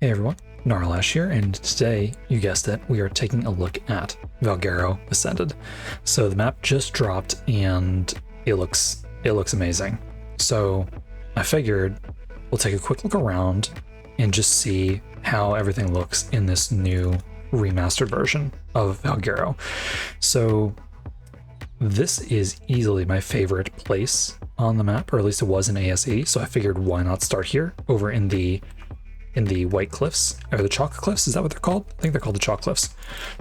Hey everyone, Gnarlash here, and today, you guessed it, we are taking a look at Valguero Ascended. So the map just dropped and it looks amazing. So I figured we'll take a quick look around and just see how everything looks in this new remastered version of Valguero. So this is easily my favorite place on the map, or at least it was in ASE, so I figured why not start here over in the White Cliffs, or the Chalk Cliffs, is that what they're called? I think they're called the Chalk Cliffs.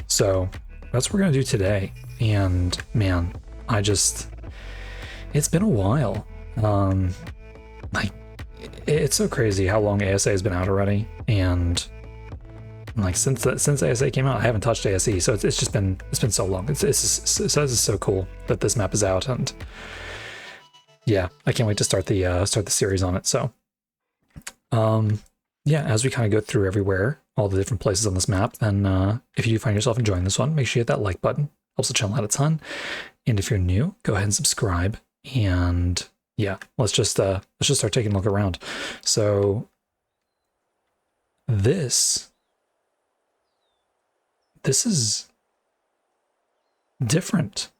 So that's what we're gonna do today. And man, it's been a while. Like, it's so crazy how long ASA has been out already. And like since ASA came out, I haven't touched ASE, so it's been so long. This is so cool that this map is out, and yeah, I can't wait to start the series on it. So yeah, as we kind of go through everywhere, all the different places on this map, then if you do find yourself enjoying this one, make sure you hit that like button. Helps the channel out a ton. And if you're new, go ahead and subscribe. And yeah, let's just start taking a look around. So this is different.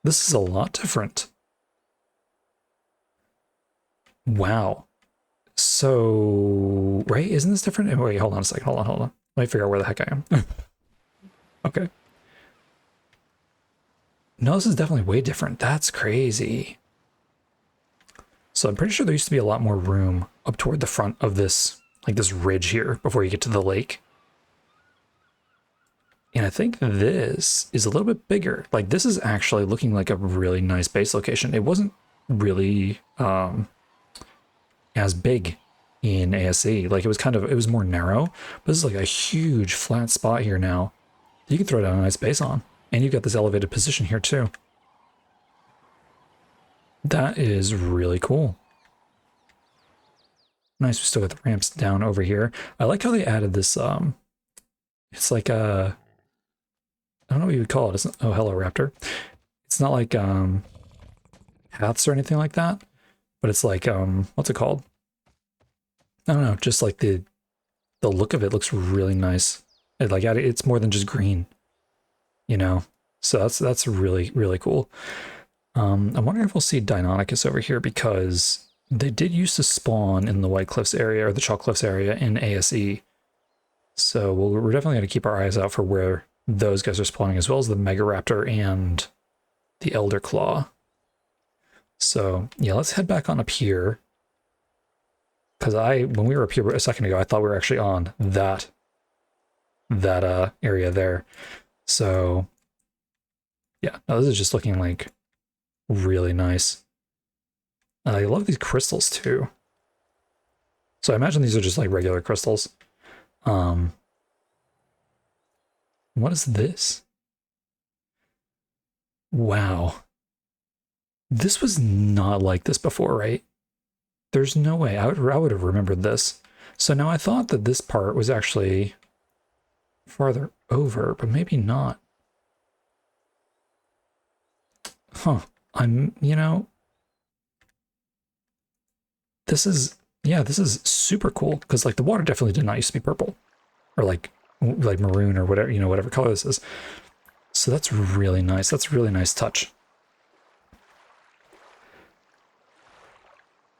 This is a lot different. Wow. So, right? Isn't this different? Wait, hold on a second. Hold on. Let me figure out where the heck I am. Okay. No, this is definitely way different. That's crazy. So I'm pretty sure there used to be a lot more room up toward the front of this, like this ridge here before you get to the lake. And I think this is a little bit bigger. Like this is actually looking like a really nice base location. It wasn't really as big in ASE. Like it was more narrow, but this is like a huge flat spot here now. You can throw down a nice base on, and you've got this elevated position here too. That is really cool. Nice, we still got the ramps down over here. I like how they added this, it's like a, I don't know what you would call it. It's not, oh, hello, Raptor. It's not like paths or anything like that, but it's like, what's it called? I don't know, just like the look of it looks really nice. It's more than just green, you know? So that's really, really cool. I'm wondering if we'll see Deinonychus over here, because they did used to spawn in the White Cliffs area, or the Chalk Cliffs area in ASE. So we're definitely going to keep our eyes out for where those guys are spawning, as well as the Megaraptor and the Elder Claw. So yeah, let's head back on up here. Because when we were up here a second ago, I thought we were actually on that area there. So yeah, no, this is just looking like really nice. I love these crystals too. So I imagine these are just like regular crystals. What is this? Wow. This was not like this before, right? There's no way. I would have remembered this. So now I thought that this part was actually farther over, but maybe not. Huh. This is super cool, because like the water definitely did not used to be purple, or like maroon or whatever, whatever color this is. So that's really nice. That's a really nice touch.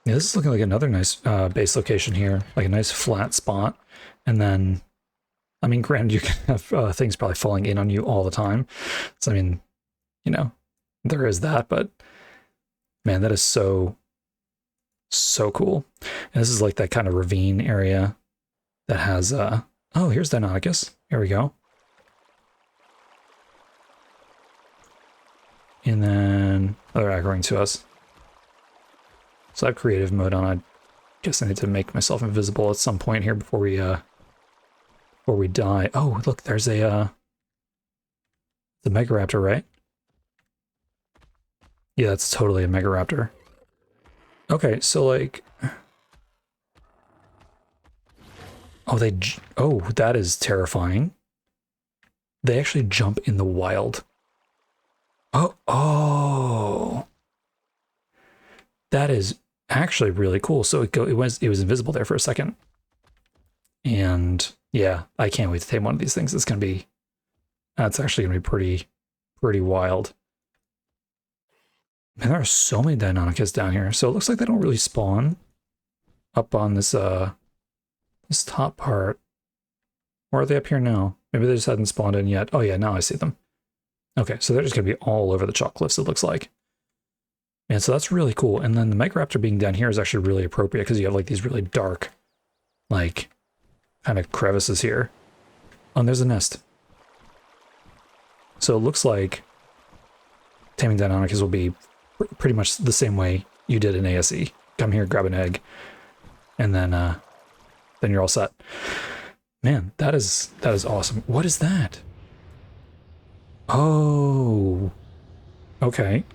Yeah, this is looking like another nice base location here, like a nice flat spot. And then, I mean, granted, you can have things probably falling in on you all the time. So, I mean, there is that, but man, that is so cool. And this is like that kind of ravine area that has, oh, here's Deinonychus. Here we go. And then they're aggroing to us. So I have creative mode on. I guess I need to make myself invisible at some point here before we die. Oh, look, there's the Megaraptor, right? Yeah, that's totally a Megaraptor. Okay, so like, oh, that is terrifying. They actually jump in the wild. Oh, that is actually really cool. So it was invisible there for a second. And yeah, I can't wait to tame one of these things. That's actually gonna be pretty wild. Man, there are so many Deinonychus down here. So it looks like they don't really spawn up on this top part. Or are they up here now? Maybe they just hadn't spawned in yet. Oh yeah, now I see them. Okay, so they're just gonna be all over the chalk cliffs, it looks like. And so that's really cool. And then the Megaraptor being down here is actually really appropriate because you have like these really dark, like, kind of crevices here. Oh, and there's a nest. So it looks like taming Deinonychus will be pretty much the same way you did in ASE. Come here, grab an egg, and then you're all set. Man, that is awesome. What is that? Oh, okay.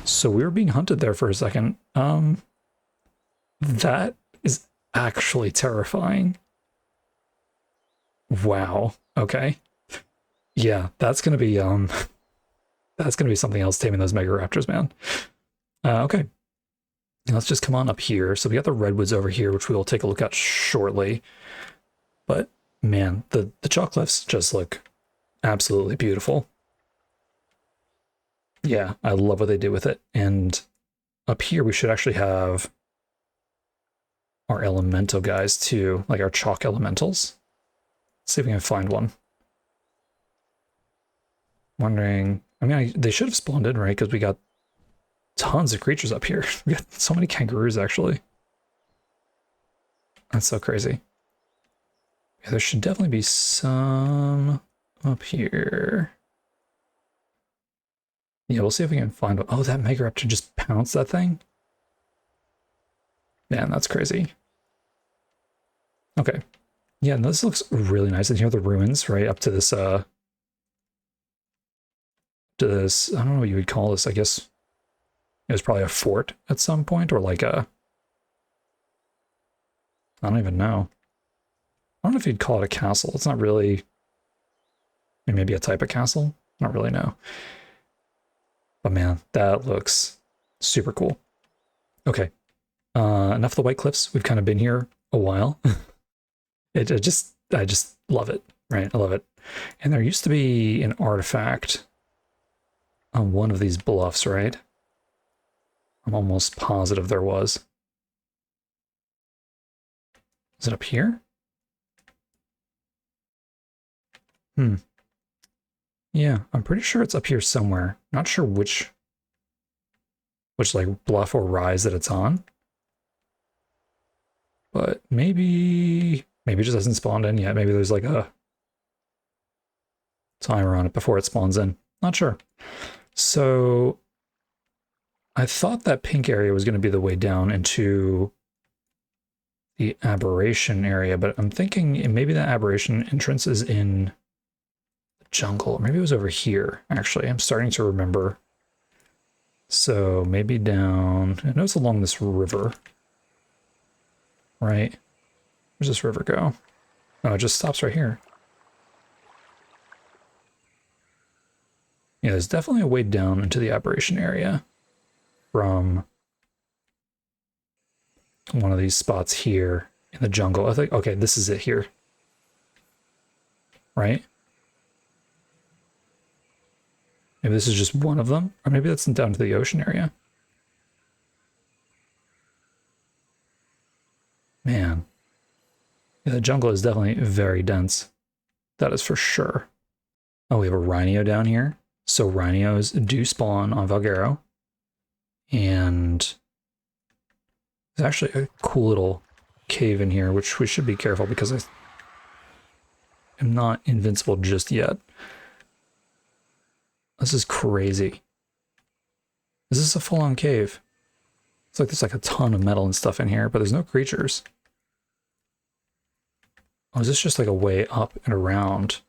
So we were being hunted there for a second. That is actually terrifying. Wow. Okay. Yeah, that's gonna be something else taming those Megaraptors, man. Okay. Let's just come on up here. So we got the redwoods over here, which we will take a look at shortly. But man, the chalk cliffs just look absolutely beautiful. Yeah, I love what they did with it. And up here we should actually have our elemental guys too, like our chalk elementals. Let's see if we can find one. Wondering, I mean, they should have spawned in, right? Because we got tons of creatures up here. We got so many kangaroos, actually. That's so crazy. Yeah, there should definitely be some up here. Yeah, we'll see if we can find one. Oh, that Megaraptor just pounced that thing? Man, that's crazy. Okay. Yeah, no, this looks really nice. And here are the ruins, right, up to this, I don't know what you would call this. I guess it was probably a fort at some point, or like I don't even know. I don't know if you'd call it a castle. It's not really, maybe a type of castle. I don't really know. But man, that looks super cool. Okay. Enough of the White Cliffs. We've kind of been here a while. I just love it, right? I love it. And there used to be an artifact on one of these bluffs, right? I'm almost positive there was. Is it up here? Yeah, I'm pretty sure it's up here somewhere. Not sure which like bluff or rise that it's on. But maybe it just hasn't spawned in yet. Maybe there's like a timer on it before it spawns in. Not sure. So I thought that pink area was going to be the way down into the aberration area, but I'm thinking maybe the aberration entrance is in the jungle. Or maybe it was over here, actually. I'm starting to remember. So maybe down, I know it's along this river, right? Where's this river go? Oh, it just stops right here. Yeah, there's definitely a way down into the aberration area from one of these spots here in the jungle. I think, okay, this is it here. Right? Maybe this is just one of them, or maybe that's down to the ocean area. Man. Yeah, the jungle is definitely very dense. That is for sure. Oh, we have a rhino down here. So rhinos do spawn on Valguero. And there's actually a cool little cave in here, which we should be careful because I am not invincible just yet. This is crazy. Is this a full-on cave? It's like there's like a ton of metal and stuff in here, but there's no creatures. Oh, is this just like a way up and around?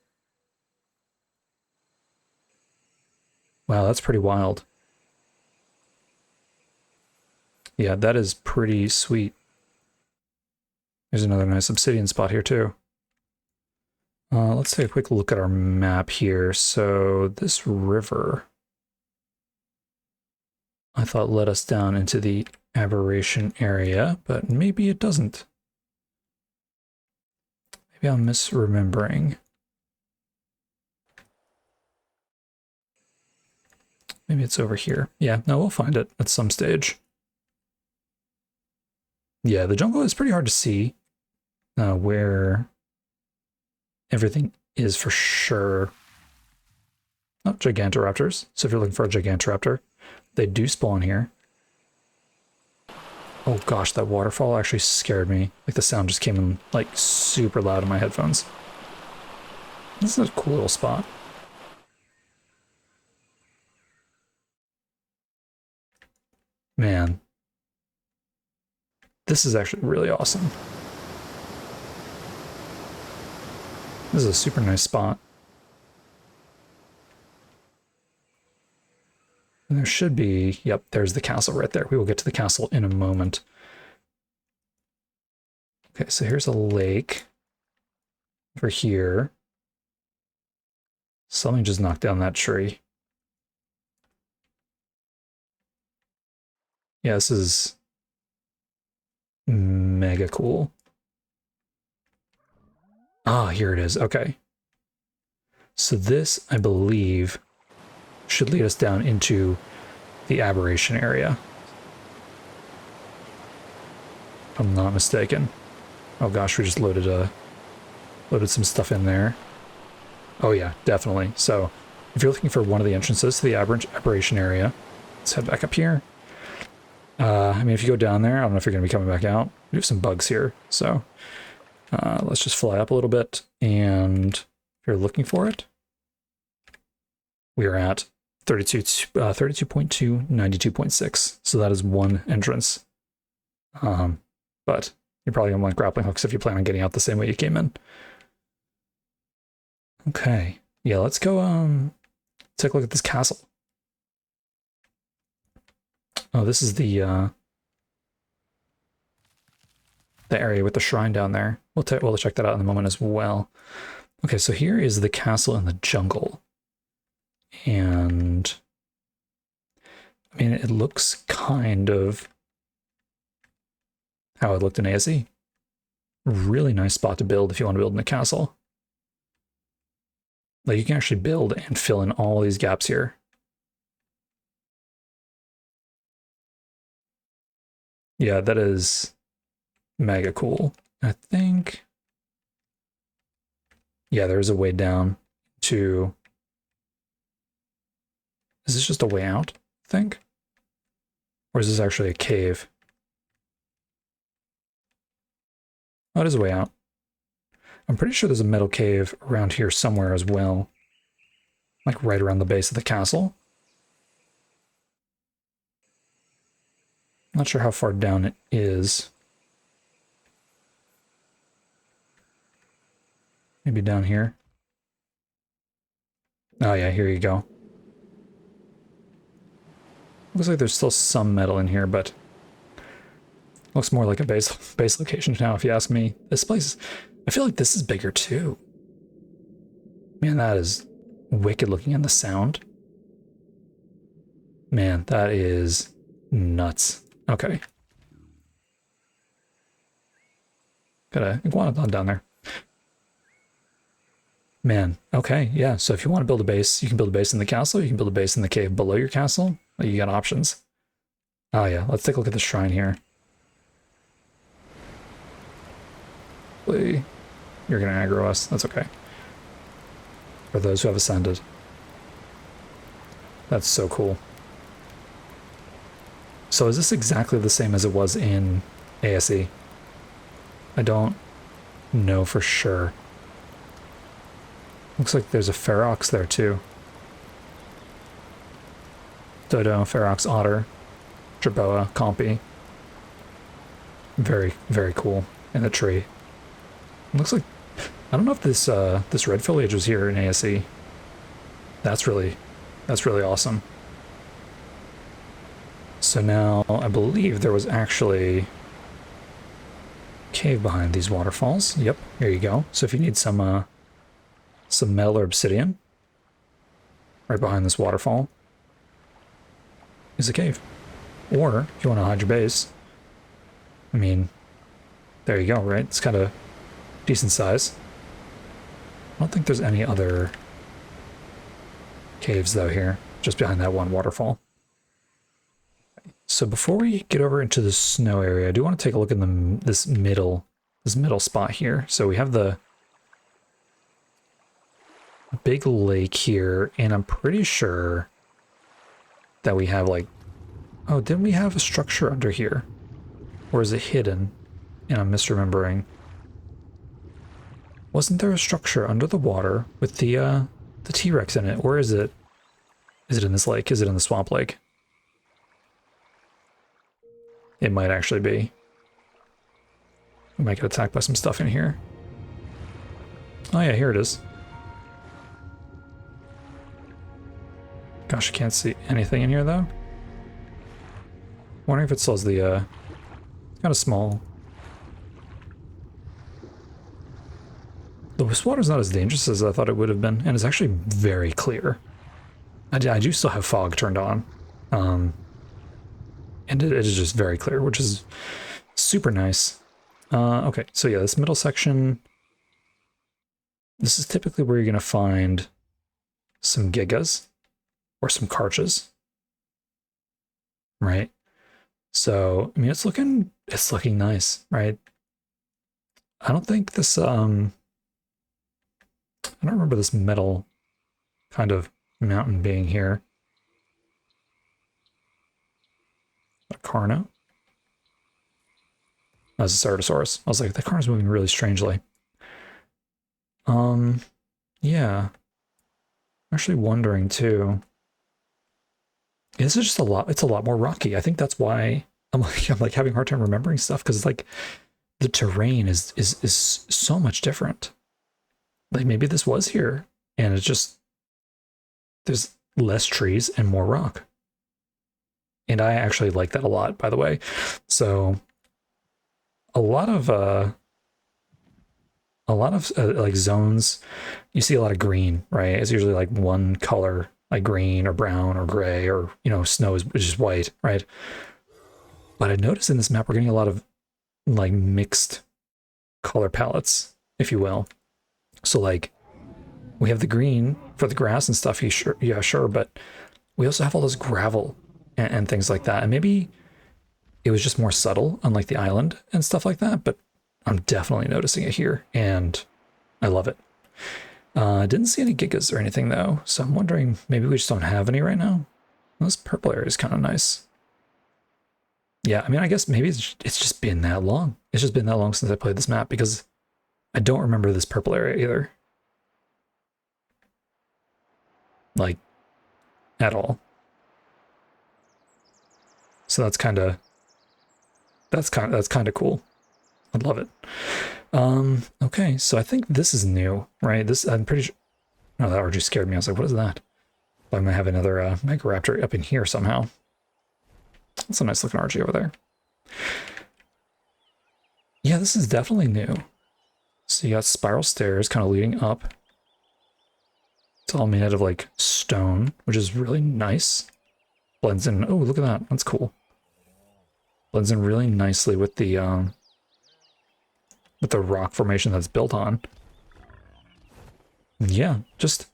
Wow, that's pretty wild. Yeah, that is pretty sweet. There's another nice obsidian spot here too. Let's take a quick look at our map here. So this river, I thought led us down into the aberration area, but maybe it doesn't. Maybe I'm misremembering. Maybe it's over here. Yeah, no, we'll find it at some stage. Yeah, the jungle is pretty hard to see where everything is for sure. Oh, Gigantoraptors. So if you're looking for a Gigantoraptor, they do spawn here. Oh gosh, that waterfall actually scared me. Like the sound just came in like super loud in my headphones. This is a cool little spot. Man, this is actually really awesome. This is a super nice spot. And there should be, yep, there's the castle right there. We will get to the castle in a moment. Okay, so here's a lake over here. Something just knocked down that tree. Yeah, this is mega cool. Ah, here it is. Okay. So this, I believe, should lead us down into the aberration area. If I'm not mistaken. Oh gosh, we just loaded some stuff in there. Oh yeah, definitely. So if you're looking for one of the entrances to the aberration area, let's head back up here. I mean, if you go down there, I don't know if you're going to be coming back out. We have some bugs here, so let's just fly up a little bit. And if you're looking for it, we are at 32.2, 92.6. So that is one entrance. But you're probably going to want grappling hooks if you plan on getting out the same way you came in. Okay. Yeah, let's go take a look at this castle. Oh, this is the area with the shrine down there. We'll check that out in a moment as well. Okay, so here is the castle in the jungle. And I mean, it looks kind of how it looked in ASE. Really nice spot to build if you want to build in a castle. Like, you can actually build and fill in all these gaps here. Yeah, that is mega cool. I think, yeah, there's a way down to, is this just a way out, I think? Or is this actually a cave? Oh, it is a way out. I'm pretty sure there's a metal cave around here somewhere as well. Like right around the base of the castle. Not sure how far down it is. Maybe down here. Oh yeah, here you go. Looks like there's still some metal in here, but looks more like a base location now, if you ask me. This place, I feel like this is bigger too. Man, that is wicked looking, and the sound. Man, that is nuts. Okay. Got a iguanodon down there. Man, okay, yeah. So if you want to build a base, you can build a base in the castle, you can build a base in the cave below your castle. You got options. Oh yeah, let's take a look at the shrine here. You're gonna aggro us, that's okay. For those who have ascended. That's so cool. So is this exactly the same as it was in ASE? I don't know for sure. Looks like there's a ferox there too. Dodo, ferox, otter, jerboa, compy. Very, very cool. In the tree. It looks like, I don't know if this this red foliage was here in ASE. That's really awesome. So now I believe there was actually a cave behind these waterfalls. Yep, here you go. So if you need some metal or obsidian, right behind this waterfall is a cave. Or if you want to hide your base, I mean, there you go, right? It's kind of decent size. I don't think there's any other caves though here, just behind that one waterfall. So before we get over into the snow area, I do want to take a look at this middle spot here. So we have the big lake here, and I'm pretty sure that we have like, oh, didn't we have a structure under here? Or is it hidden? And I'm misremembering. Wasn't there a structure under the water with the T-Rex in it? Or is it in this lake? Is it in the swamp lake? It might actually be. We might get attacked by some stuff in here. Oh yeah, here it is. Gosh, I can't see anything in here though. Wondering if it still has the kind of small. The water's not as dangerous as I thought it would have been, and it's actually very clear. I do still have fog turned on. And it is just very clear, which is super nice. Okay, so yeah, this middle section, this is typically where you're going to find some gigas or some karchas, right? So, I mean, it's looking nice, right? I don't think this, I don't remember this metal kind of mountain being here. A Carno? That's a Ceratosaurus. I was like, the Carno's moving really strangely. Yeah. I'm actually wondering too. This is just a lot, it's a lot more rocky. I think that's why I'm like having a hard time remembering stuff, because it's like the terrain is so much different. Like maybe this was here and it's just there's less trees and more rock. And I actually like that a lot, by the way. So a lot of like zones, you see a lot of green, right? It's usually like one color, like green or brown or gray, or, you know, snow is just white, right? But I noticed in this map, we're getting a lot of like mixed color palettes, if you will. So like we have the green for the grass and stuff, yeah, sure, but we also have all this gravel and things like that. And maybe it was just more subtle, unlike the island and stuff like that, but I'm definitely noticing it here, and I love it. I didn't see any gigas or anything, though, so I'm wondering, maybe we just don't have any right now? This purple area is kind of nice. Yeah, I mean, I guess maybe it's just been that long. It's just been that long since I played this map, because I don't remember this purple area either. Like, at all. So that's kind of cool. I love it. Okay, so I think this is new, right? This, I'm pretty sure. No, that RG scared me. I was like, what is that? I might have another Megaraptor up in here somehow. That's a nice looking RG over there. Yeah, this is definitely new. So you got spiral stairs kind of leading up. It's all made out of like stone, which is really nice. Blends in. Oh, look at that. That's cool. Blends in really nicely with the rock formation that's built on. Yeah, just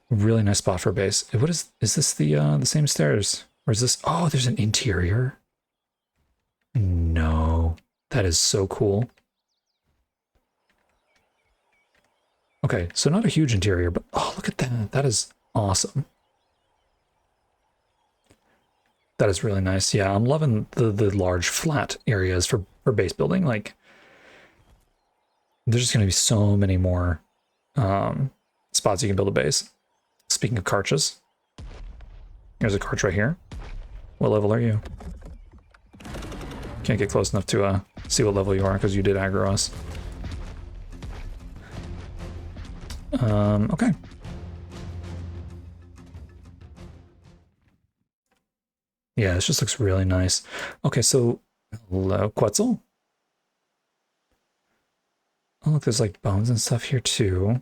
really nice spot for a base. What is this the same stairs? Or is this, oh, there's an interior? No, that is so cool. Okay, so not a huge interior, but oh, look at that. That is awesome. That is really nice. Yeah, I'm loving the large flat areas for base building. Like, there's just going to be so many more spots you can build a base. Speaking of karchas, here's a karch right here. What level are you? Can't get close enough to see what level you are, because you did aggro us. Okay. Yeah, this just looks really nice. Okay, so hello, Quetzal. Oh, look, there's like bones and stuff here too.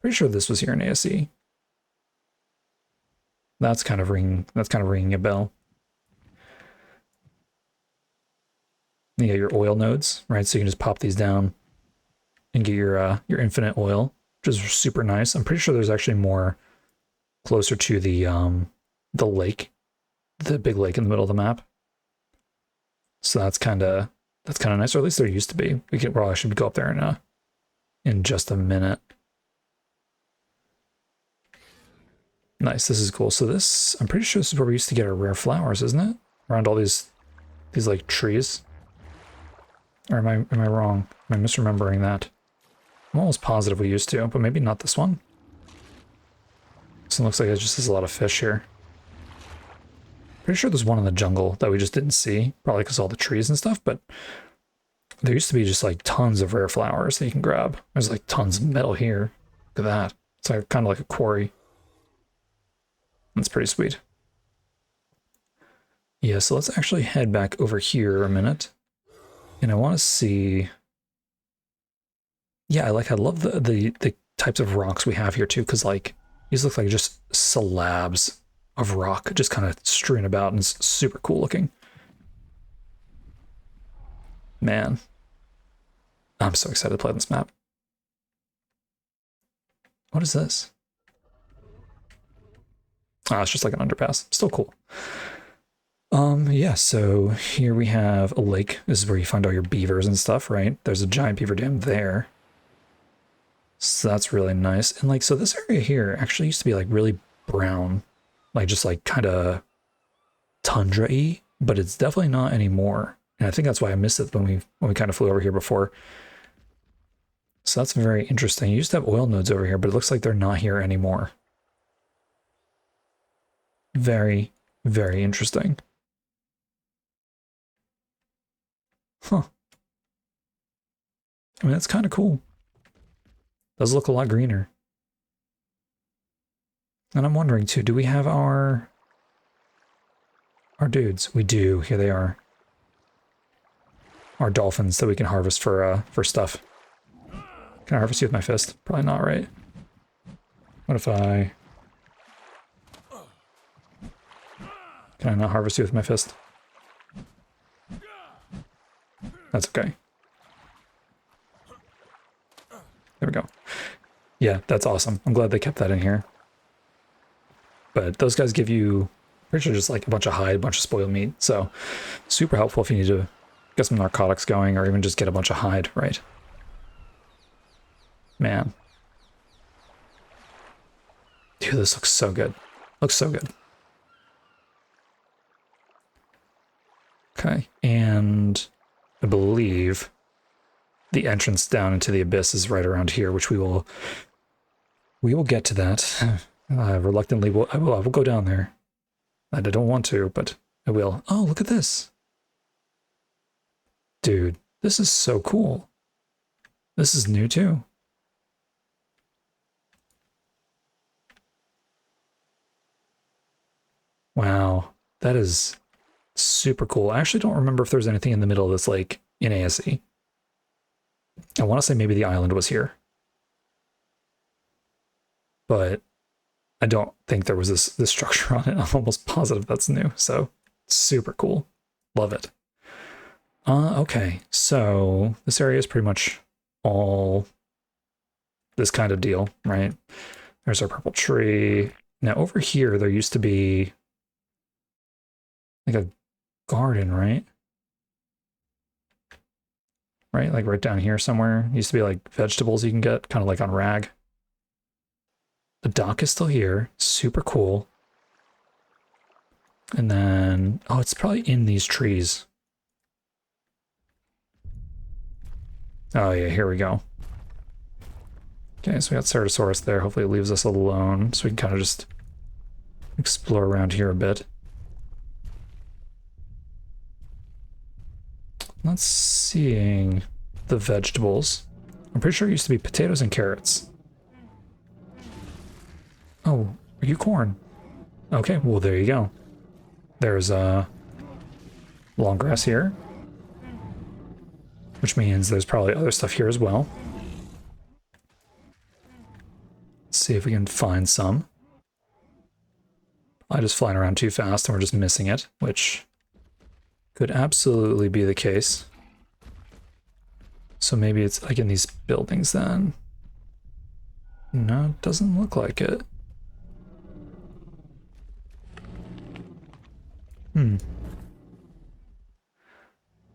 Pretty sure this was here in ASE. That's kind of ringing a bell. You got your oil nodes, right? So you can just pop these down and get your infinite oil, which is super nice. I'm pretty sure there's actually more closer to the lake, the big lake in the middle of the map. So that's kind of nice, or at least there used to be. Well, I should go up there in just a minute. Nice, this is cool. So this, I'm pretty sure this is where we used to get our rare flowers, isn't it? Around all these like trees. Or am I wrong? Am I misremembering that? I'm almost positive we used to, but maybe not this one. This one looks like it just has a lot of fish here. Pretty sure there's one in the jungle that we just didn't see, probably because all the trees and stuff, but there used to be just like tons of rare flowers that you can grab. There's like tons of metal here. Look at that. It's like kind of like a quarry. That's pretty sweet. Yeah, so let's actually head back over here a minute. And I want to see... Yeah, I love the types of rocks we have here too, because like these look like just slabs of rock just kind of strewn about, and it's super cool looking. Man, I'm so excited to play this map. What is this? Ah, it's just like an underpass. Still cool. Yeah, so here we have a lake. This is where you find all your beavers and stuff, right? There's a giant beaver dam there. So that's really nice. And like, so this area here actually used to be like really brown, like just like kind of tundra-y, but it's definitely not anymore. And I think that's why I missed it when we kind of flew over here before. So that's very interesting. You used to have oil nodes over here, but it looks like they're not here anymore. Very, very interesting. Huh. I mean, that's kind of cool. Does look a lot greener. And I'm wondering too, do we have our dudes? We do. Here they are. Our dolphins that we can harvest for stuff. Can I harvest you with my fist? Probably not, right? What if I... Can I not harvest you with my fist? That's okay. There we go. Yeah, that's awesome. I'm glad they kept that in here. But those guys give you, pretty sure, just like a bunch of hide, a bunch of spoiled meat. So super helpful if you need to get some narcotics going, or even just get a bunch of hide, right? Man. Dude, this looks so good. Looks so good. Okay, and I believe the entrance down into the abyss is right around here, which we will get to that. Reluctantly, I will go down there. I don't want to, but I will. Oh, look at this. Dude, this is so cool. This is new too. Wow, that is super cool. I actually don't remember if there's anything in the middle of this lake in ASE. I want to say maybe the island was here, but I don't think there was this structure on it. I'm almost positive that's new, so super cool. Love it. Okay, so this area is pretty much all this kind of deal, right? There's our purple tree. Now over here, there used to be like a garden, right? Right, like right down here somewhere. Used to be like vegetables you can get, kind of like on Rag. The dock is still here, super cool. And then, oh, it's probably in these trees. Oh yeah, here we go. Okay, so we got Ceratosaurus there. Hopefully it leaves us alone, so we can kind of just explore around here a bit. Not seeing the vegetables. I'm pretty sure it used to be potatoes and carrots. Oh, are you corn? Okay, well there you go. There's long grass here, which means there's probably other stuff here as well. Let's see if we can find some. I'm just flying around too fast and we're just missing it, which could absolutely be the case. So maybe it's like in these buildings then. No, it doesn't look like it.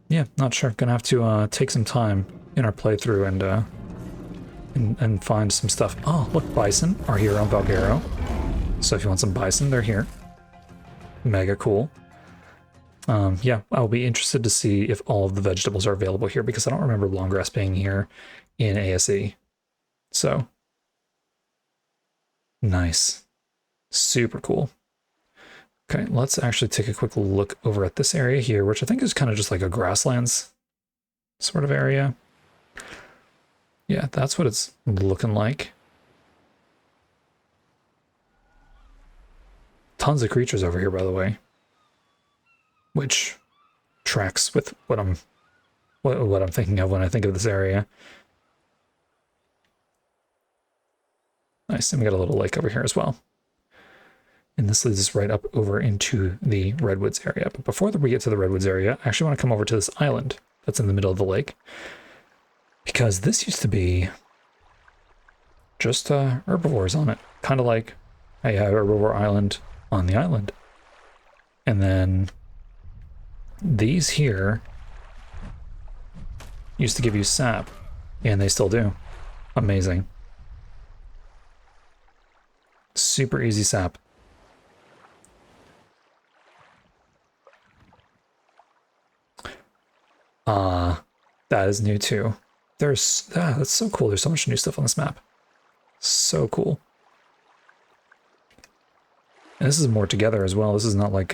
Yeah, not sure. Gonna have to take some time in our playthrough and find some stuff. Oh, look, bison are here on Valguero. So if you want some bison, they're here. Mega cool. Yeah, I'll be interested to see if all of the vegetables are available here because I don't remember long grass being here in ASE. So nice. Super cool. Okay, let's actually take a quick look over at this area here, which I think is kind of just like a grasslands sort of area. Yeah, that's what it's looking like. Tons of creatures over here, by the way, which tracks with what I'm thinking of when I think of this area. Nice, and we got a little lake over here as well. And this leads us right up over into the redwoods area. But before we get to the redwoods area, I actually want to come over to this island that's in the middle of the lake. Because this used to be just herbivores on it. Kind of like I have herbivore island on the island. And then these here used to give you sap. And they still do. Amazing. Super easy sap. That is new too. That's so cool. There's so much new stuff on this map. So cool. And this is more together as well. This is not like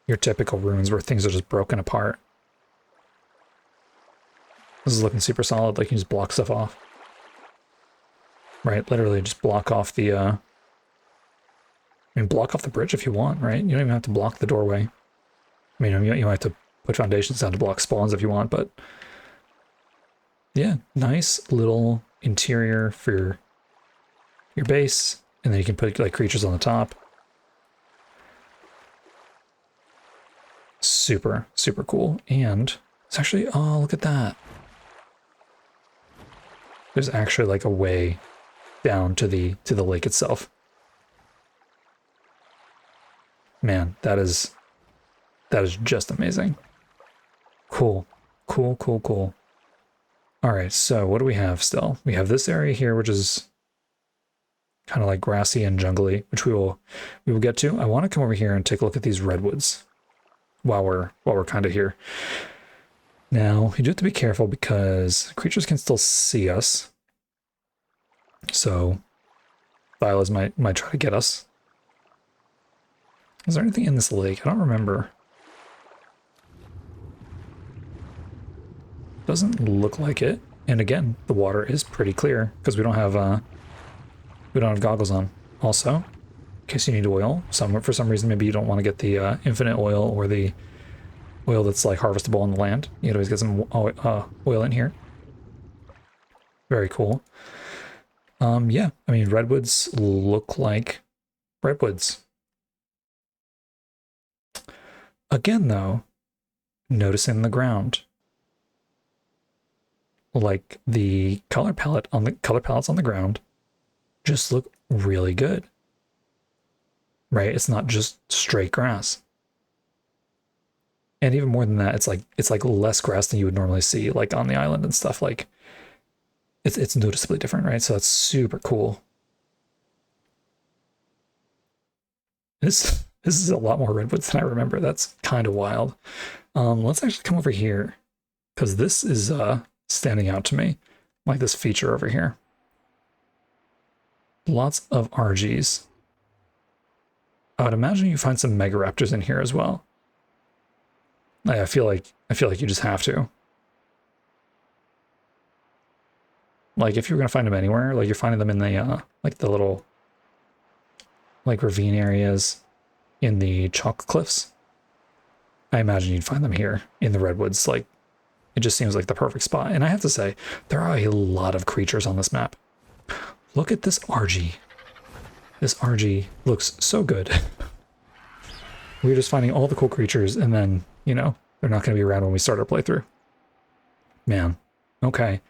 your typical ruins where things are just broken apart. This is looking super solid. Like you just block stuff off. Right? Literally just block off the I mean, block off the bridge if you want, right? You don't even have to block the doorway. I mean, you might have to put foundations down to block spawns if you want, but yeah, nice little interior for your base, and then you can put like creatures on the top. Super, super cool. And it's actually, oh, look at that. There's actually like a way down to the lake itself. Man, that is just amazing. Cool. Cool, cool, cool. All right, so what do we have still? We have this area here, which is kind of like grassy and jungly, which we will get to. I want to come over here and take a look at these redwoods while we're kind of here. Now, you do have to be careful because creatures can still see us. So Vilas might try to get us. Is there anything in this lake? I don't remember. Doesn't look like it. And again, the water is pretty clear because we don't have goggles on. Also, in case you need oil, for some reason maybe you don't want to get the infinite oil or the oil that's like harvestable on the land. You always get some oil in here. Very cool. Yeah, I mean redwoods look like redwoods. Again, though, noticing the ground. Like the color palettes on the ground just look really good. Right? It's not just straight grass. And even more than that, it's like less grass than you would normally see, like on the island and stuff. Like it's noticeably different, right? So that's super cool. This is a lot more redwoods than I remember. That's kind of wild. Let's actually come over here because this is standing out to me, like this feature over here. Lots of RGs. I would imagine you find some Megaraptors in here as well. I feel like you just have to. Like if you're gonna find them anywhere, like you're finding them in the like the little like ravine areas in the chalk cliffs. I imagine you'd find them here in the redwoods. Like it just seems like the perfect spot. And I have to say, there are a lot of creatures on this map. Look at this RG. This RG looks so good. We're just finding all the cool creatures and then, you know, they're not going to be around when we start our playthrough. Man. Okay.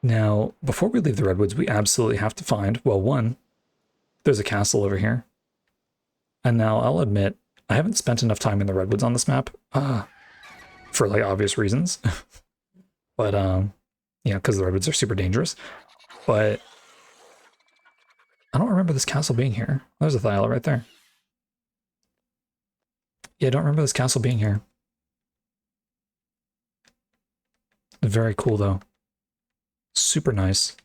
Now, before we leave the redwoods, we absolutely have to find, well, one, there's a castle over here. And now I'll admit, I haven't spent enough time in the redwoods on this map, for like obvious reasons. But, yeah, because the redwoods are super dangerous. But I don't remember this castle being here. There's a Thyla right there. Yeah, I don't remember this castle being here. Very cool, though. Super nice.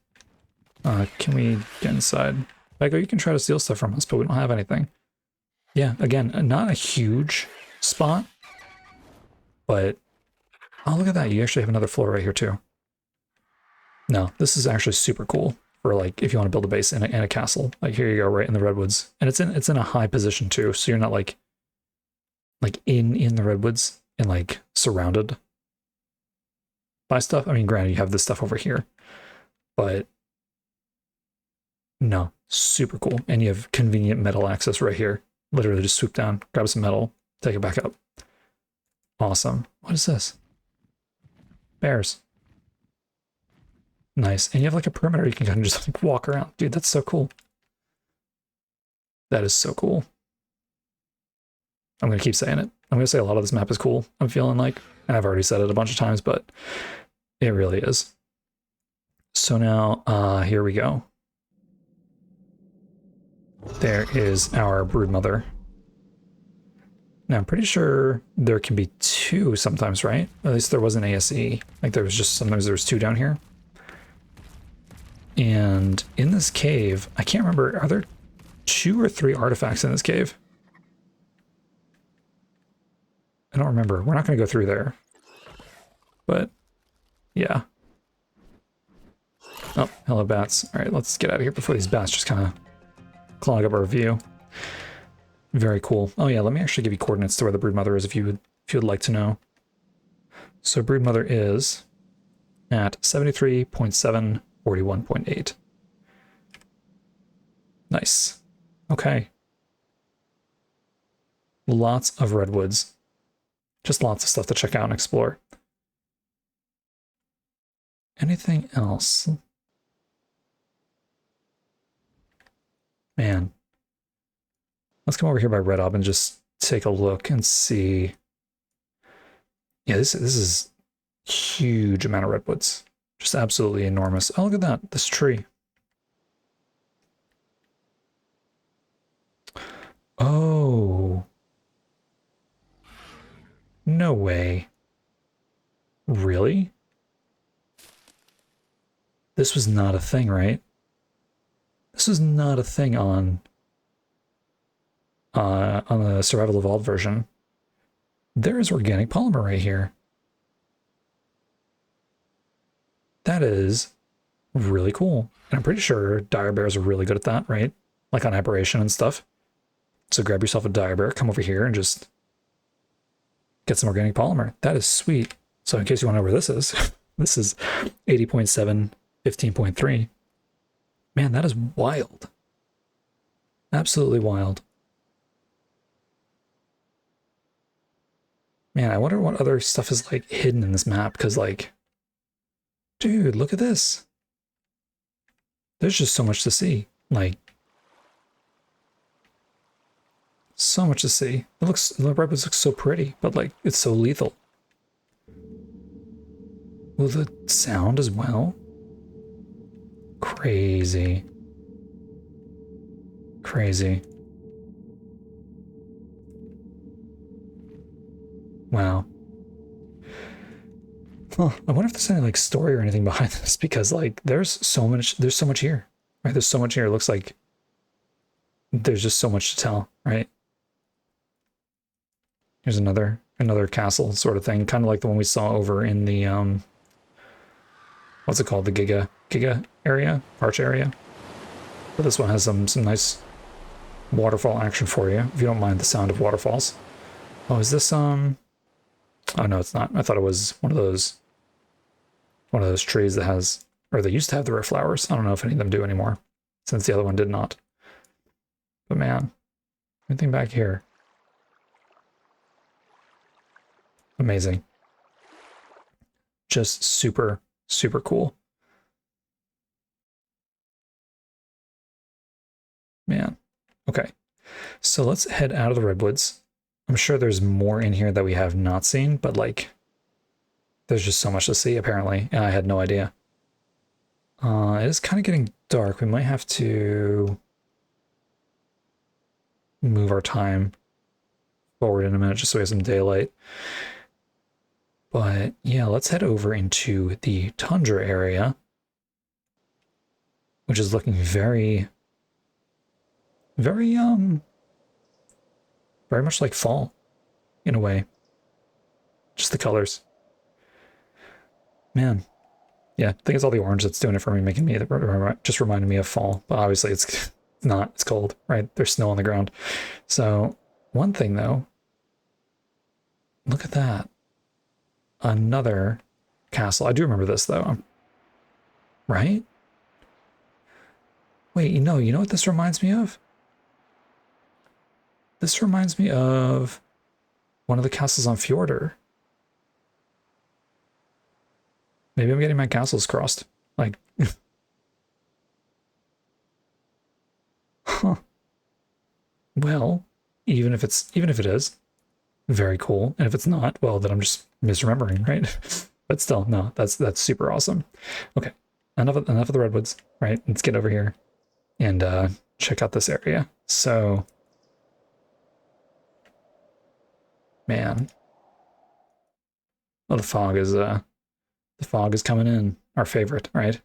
Can we get inside? Valgo, you can try to steal stuff from us, but we don't have anything. Yeah, again, not a huge spot, but oh, look at that. You actually have another floor right here, too. No, this is actually super cool for like if you want to build a base in a castle. Like here you go, right in the redwoods, and it's in a high position too, so you're not like in the redwoods and like surrounded by stuff. I mean, granted, you have this stuff over here, but no, super cool. And you have convenient metal access right here. Literally just swoop down, grab some metal, take it back up. Awesome. What is this? Bears. Nice. And you have like a perimeter you can kind of just like walk around. Dude, that's so cool. That is so cool. I'm going to keep saying it. I'm going to say a lot of this map is cool, I'm feeling like. And I've already said it a bunch of times, but it really is. So now, here we go. There is our broodmother. Now, I'm pretty sure there can be two sometimes, right? At least there was an ASE. Like there was just, sometimes there was two down here. And in this cave, I can't remember, are there 2 or 3 artifacts in this cave? I don't remember. We're not going to go through there. But, yeah. Oh, hello, bats. All right, let's get out of here before these bats just kind of clog up our view. Very cool. Oh, yeah, let me actually give you coordinates to where the broodmother is if you would like to know. So broodmother is at 73.7, 41.8. Nice. Okay. Lots of redwoods. Just lots of stuff to check out and explore. Anything else? Man. Let's come over here by Red Ob and just take a look and see. Yeah, this is huge amount of redwoods. Just absolutely enormous. Oh, look at that. This tree. Oh. No way. Really? This was not a thing, right? This was not a thing on the Survival Evolved version. There is organic polymer right here. That is really cool. And I'm pretty sure dire bears are really good at that, right? Like on aberration and stuff. So grab yourself a dire bear, come over here and just get some organic polymer. That is sweet. So in case you want to know where this is, this is 80.7, 15.3. Man, that is wild. Absolutely wild. Man, I wonder what other stuff is like hidden in this map, because like, dude, look at this. There's just so much to see. Like, so much to see. It looks, the redwoods look so pretty, but like, it's so lethal. Will the sound as well? Crazy. Crazy. Wow. Huh. I wonder if there's any like story or anything behind this, because like there's so much here. Right? There's so much here. It looks like there's just so much to tell, right? Here's another castle sort of thing, kind of like the one we saw over in the what's it called? The Giga area, Arch area. But this one has some nice waterfall action for you, if you don't mind the sound of waterfalls. Oh, is this oh no, it's not. I thought it was one of those trees that has, or they used to have the rare flowers. I don't know if any of them do anymore, since the other one did not. But man, anything back here? Amazing. Just super, super cool. Man. Okay. So let's head out of the redwoods. I'm sure there's more in here that we have not seen, but like, there's just so much to see apparently, and I had no idea. It is kind of getting dark. We might have to move our time forward in a minute just so we have some daylight. But yeah, let's head over into the tundra area, which is looking very, very, very much like fall in a way. Just the colors. Man. Yeah, I think it's all the orange that's doing it for me, making me just reminding me of fall. But obviously it's not, it's cold, right? There's snow on the ground. So one thing though, look at that. Another castle. I do remember this though, right? Wait, you know what this reminds me of? This reminds me of one of the castles on Fjordur. Maybe I'm getting my castles crossed. Like, huh. Well, even if it is, very cool. And if it's not, well, then I'm just misremembering, right? But still, no, that's super awesome. Okay, enough of the redwoods, right? Let's get over here and check out this area. So, man, oh, the fog is coming in. Our favorite, right?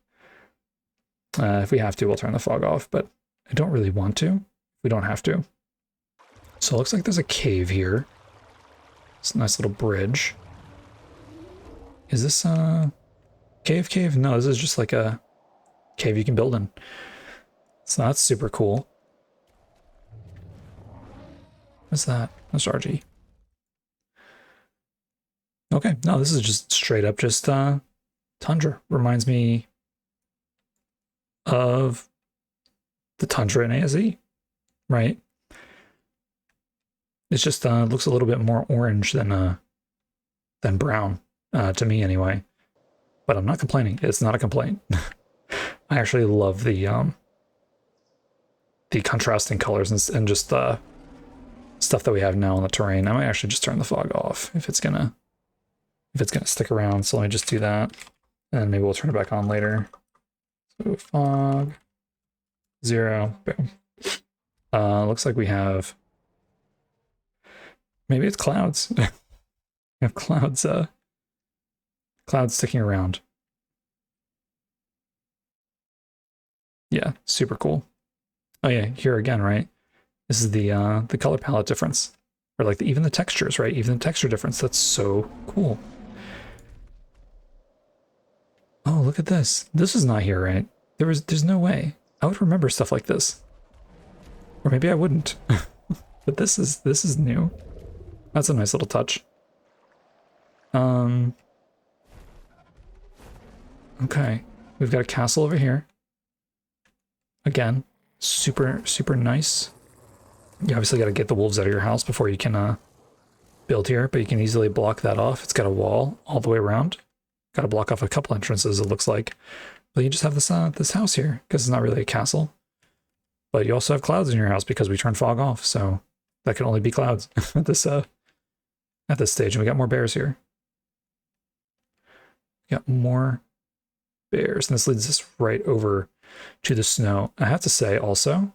If we have to, we'll turn the fog off, but I don't really want to. We don't have to. So it looks like there's a cave here. It's a nice little bridge. Is this a cave? No, this is just like a cave you can build in. So that's super cool. What's that? That's RG. Okay, no, this is just straight up just tundra. Reminds me of the tundra in ASE, right? It's just looks a little bit more orange than brown to me anyway. But I'm not complaining. It's not a complaint. I actually love the contrasting colors and just stuff that we have now on the terrain. I might actually just turn the fog off if it's gonna stick around. So let me just do that, and maybe we'll turn it back on later. So fog 0. Boom. Looks like we have, maybe it's clouds. We have clouds sticking around. Yeah, super cool. Oh yeah, here again, right? This is the color palette difference, or like even the textures, right? Even the texture difference. That's so cool. Oh, look at this. This is not here, right? There's no way. I would remember stuff like this. Or maybe I wouldn't. But this is new. That's a nice little touch. Okay. We've got a castle over here. Again, super, super nice. You obviously got to get the wolves out of your house before you can build here, but you can easily block that off. It's got a wall all the way around. Got to block off a couple entrances, it looks like. But you just have this house here, because it's not really a castle. But you also have clouds in your house because we turned fog off, so that can only be clouds at this stage. And we got more bears here. We got more bears, and this leads us right over to the snow. I have to say also,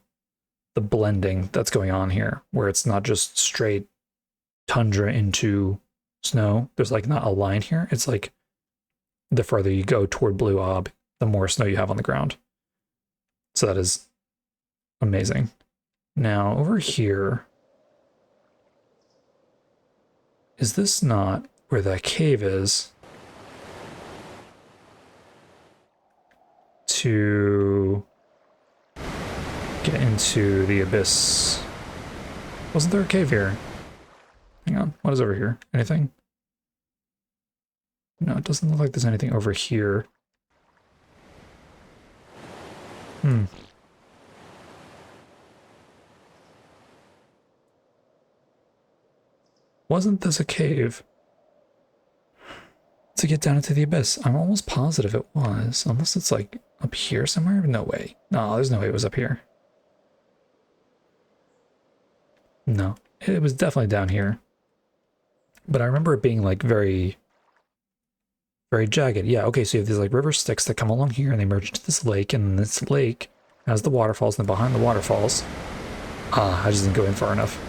the blending that's going on here, where it's not just straight tundra into snow. There's like not a line here. It's like the further you go toward Blue Ob, the more snow you have on the ground. So that is amazing. Now over here, is this not where that cave is? To get into the abyss. Wasn't there a cave here? Hang on, what is over here? Anything? No, it doesn't look like there's anything over here. Wasn't this a cave? to get down into the abyss. I'm almost positive it was, unless it's like up here somewhere. No way. No, there's no way it was up here. No, it was definitely down here. But I remember it being like very, very jagged. Yeah, okay, so you have these like river Styx that come along here and they merge into this lake, and this lake has the waterfalls, and then behind the waterfalls, I just didn't go in far enough.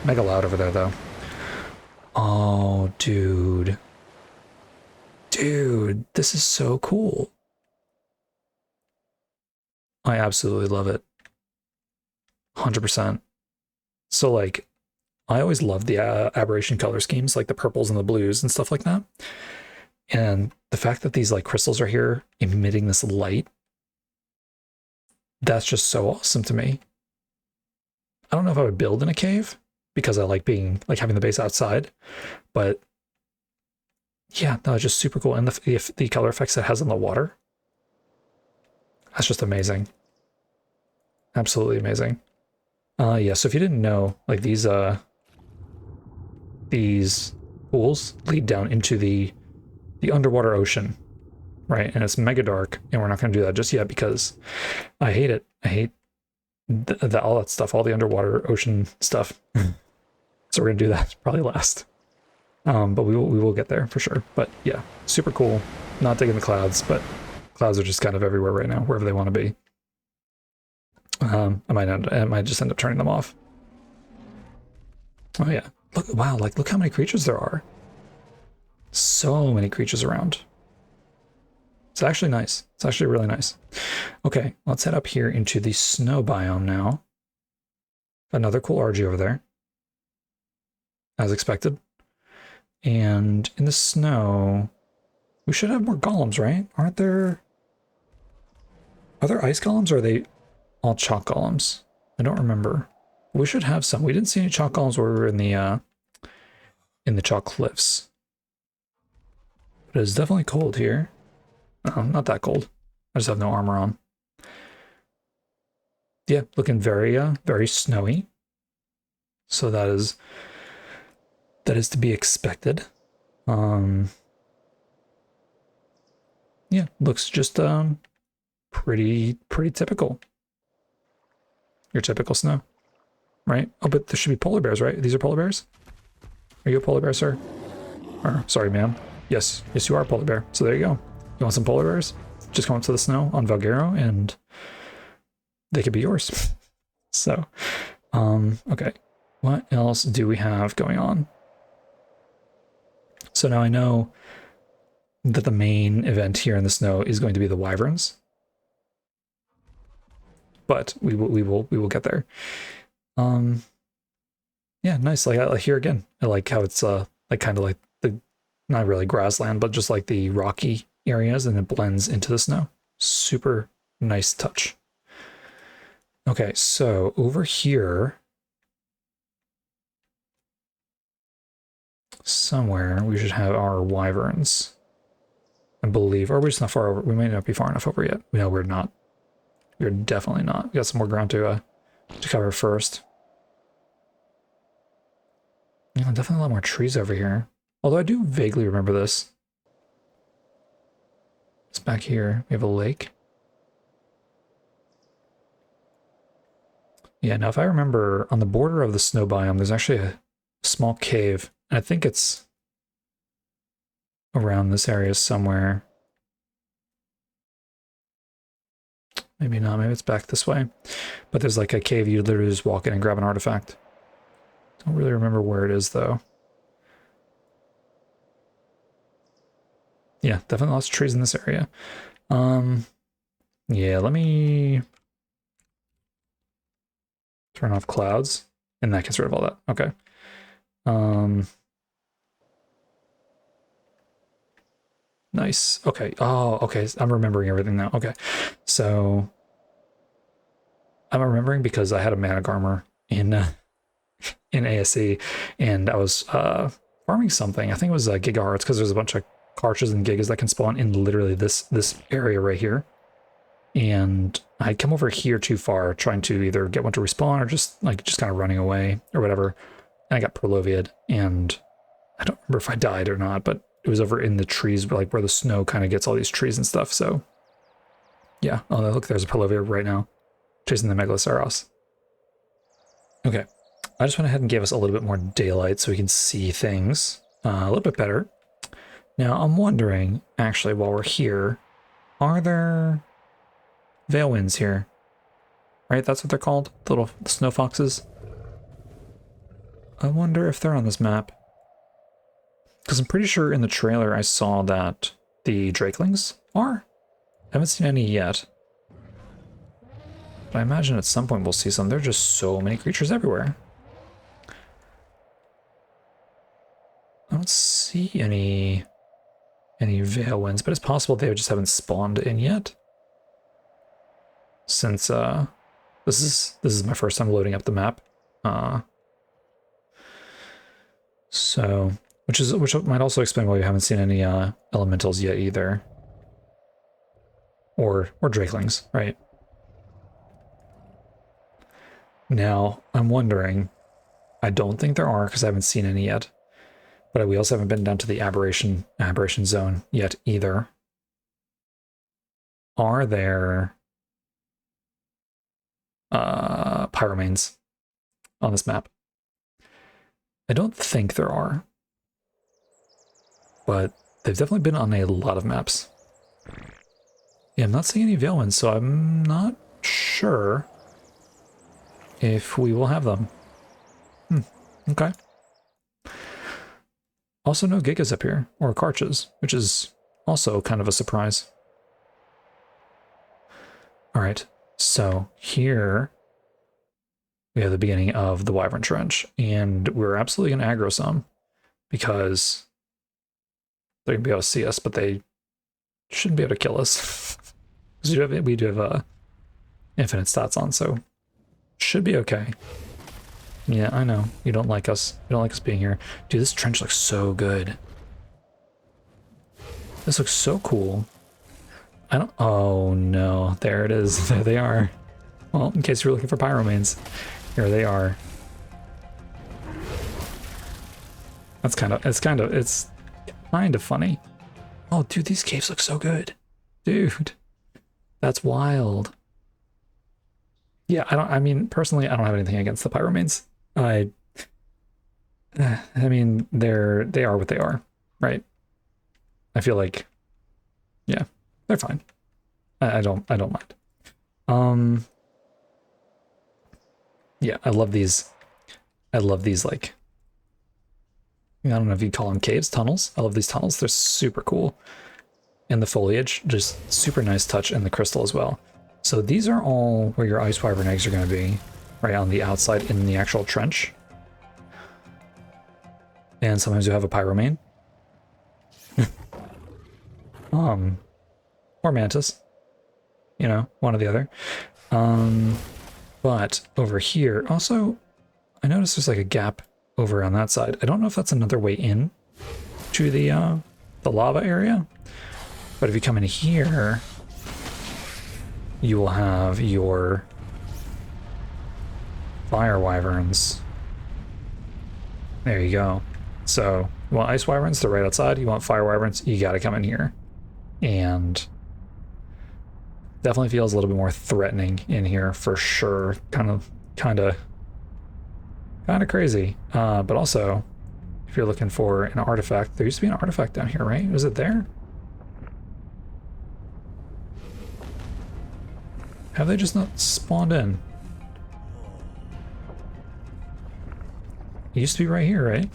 Mega loud over there though. Oh, dude. Dude, this is so cool. I absolutely love it. 100%. So like, I always loved the aberration color schemes, like the purples and the blues and stuff like that. And the fact that these like crystals are here emitting this light, that's just so awesome to me. I don't know if I would build in a cave because I like being like having the base outside, but yeah, no, it's just super cool. And the color effects it has on the water, that's just amazing. Absolutely amazing. Yeah, so if you didn't know, like these pools lead down into the underwater ocean, right? And it's mega dark, and we're not going to do that just yet because I hate it. I hate all that stuff, all the underwater ocean stuff. So we're going to do that probably last. But we will get there for sure. But yeah, super cool. Not digging the clouds, but clouds are just kind of everywhere right now, wherever they want to be. I might just end up turning them off. Oh yeah, look! Wow, like look how many creatures there are. So many creatures around. It's actually nice. It's actually really nice. Okay, let's head up here into the snow biome now. Another cool RG over there, as expected. And in the snow, we should have more golems, right? Aren't there? Are there ice golems, or are they all chalk golems? I don't remember. We should have some. We didn't see any chalk golems where we were in the chalk cliffs. But it's definitely cold here. Oh, not that cold. I just have no armor on. Yeah, looking very very snowy. So that is to be expected. Yeah, looks just pretty typical. Your typical snow, right? Oh, but there should be polar bears, right? These are polar bears? Are you a polar bear, sir? Or, sorry, ma'am. Yes, you are a polar bear. So there you go. You want some polar bears? Just come up to the snow on Valguero and they could be yours. So, okay. What else do we have going on? So now I know that the main event here in the snow is going to be the wyverns. But we will get there. Yeah, nice. Like here again, I like how it's like kind of like the not really grassland, but just like the rocky areas, and it blends into the snow. Super nice touch. Okay, so over here somewhere we should have our wyverns, I believe, or we're just not far over. We may not be far enough over yet. No, we're not. We're definitely not. We got some more ground to cover first. Yeah, definitely a lot more trees over here. Although I do vaguely remember this. It's back here. We have a lake. Yeah, now if I remember, on the border of the snow biome, there's actually a small cave. And I think it's around this area somewhere. Maybe not, maybe it's back this way. But there's like a cave you literally just walk in and grab an artifact. Don't really remember where it is though. Yeah, definitely lots of trees in this area. Yeah, let me turn off clouds, and that gets rid of all that. Okay. Nice. Okay. Oh, okay. I'm remembering everything now. Okay. So I'm remembering because I had a manic armor in ASE, and I was farming something. I think it was gigahertz, because there's a bunch of cartridges and gigas that can spawn in literally this area right here. And I'd come over here too far, trying to either get one to respawn or just kind of running away or whatever. And I got Perloviad, and I don't remember if I died or not, but it was over in the trees, like where the snow kind of gets all these trees and stuff. So yeah. Oh, look, there's a Pelovia right now chasing the Megaloceros. Okay. I just went ahead and gave us a little bit more daylight so we can see things a little bit better. Now, I'm wondering, actually, while we're here, are there Veil Winds here? Right, that's what they're called? The little snow foxes? I wonder if they're on this map. Because I'm pretty sure in the trailer I saw that the Drakelings are. I haven't seen any yet. But I imagine at some point we'll see some. There are just so many creatures everywhere. I don't see any Veil Winds, but it's possible they just haven't spawned in yet. Since this is my first time loading up the map. So which might also explain why we haven't seen any elementals yet either. Or Drakelings, right? Now, I'm wondering, I don't think there are because I haven't seen any yet. But we also haven't been down to the aberration zone yet either. Are there pyromanes on this map? I don't think there are. But they've definitely been on a lot of maps. Yeah, I'm not seeing any Veil Winds, so I'm not sure if we will have them. Okay. Also no Gigas up here, or Karchas, which is also kind of a surprise. Alright, so here we have the beginning of the Wyvern Trench, and we're absolutely going to aggro some, because they're going to be able to see us, but they shouldn't be able to kill us. Because we do have infinite stats on, so should be okay. Yeah, I know. You don't like us. You don't like us being here. Dude, this trench looks so good. This looks so cool. I don't... Oh, no. There it is. There they are. Well, in case you're looking for pyromanes, here they are. It's kind of funny. Oh, dude, these caves look so good. Dude, that's wild. Yeah, I mean, personally, I don't have anything against the pyromanes. I mean, they are what they are, right? I feel like, yeah, they're fine. I don't mind. Yeah, I love these, like, I don't know if you call them caves, tunnels. I love these tunnels. They're super cool. And the foliage, just super nice touch, and the crystal as well. So these are all where your ice wyvern eggs are going to be, right on the outside in the actual trench. And sometimes you have a pyromane. Or mantis. You know, one or the other. But over here, also, I noticed there's like a gap over on that side. I don't know if that's another way in to the lava area. But if you come in here, you will have your fire wyverns. There you go. So you want ice wyverns, they're right outside. You want fire wyverns, you gotta come in here. And definitely feels a little bit more threatening in here for sure. Kind of crazy. But also, if you're looking for an artifact, there used to be an artifact down here, right? Was it there? Have they just not spawned in? It used to be right here, right?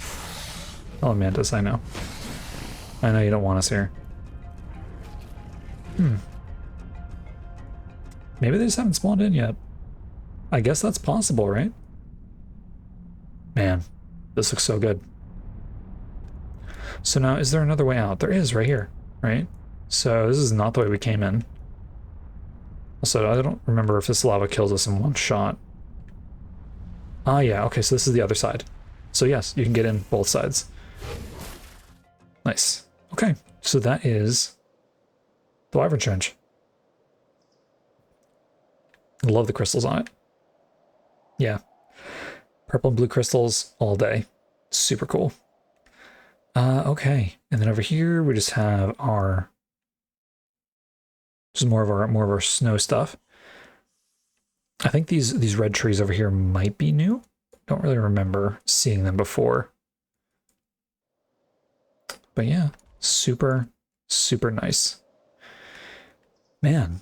Oh, Mantis, I know. I know you don't want us here. Maybe they just haven't spawned in yet. I guess that's possible, right? Man, this looks so good. So now, is there another way out? There is, right here, right? So this is not the way we came in. Also, I don't remember if this lava kills us in one shot. Ah, yeah, okay, so this is the other side. So yes, you can get in both sides. Nice. Okay, so that is the Wyvern Trench. I love the crystals on it. Yeah. Purple and blue crystals all day. Super cool. Okay. And then over here we just have our just more of our snow stuff. I think these red trees over here might be new. Don't really remember seeing them before. But yeah, super, super nice. Man.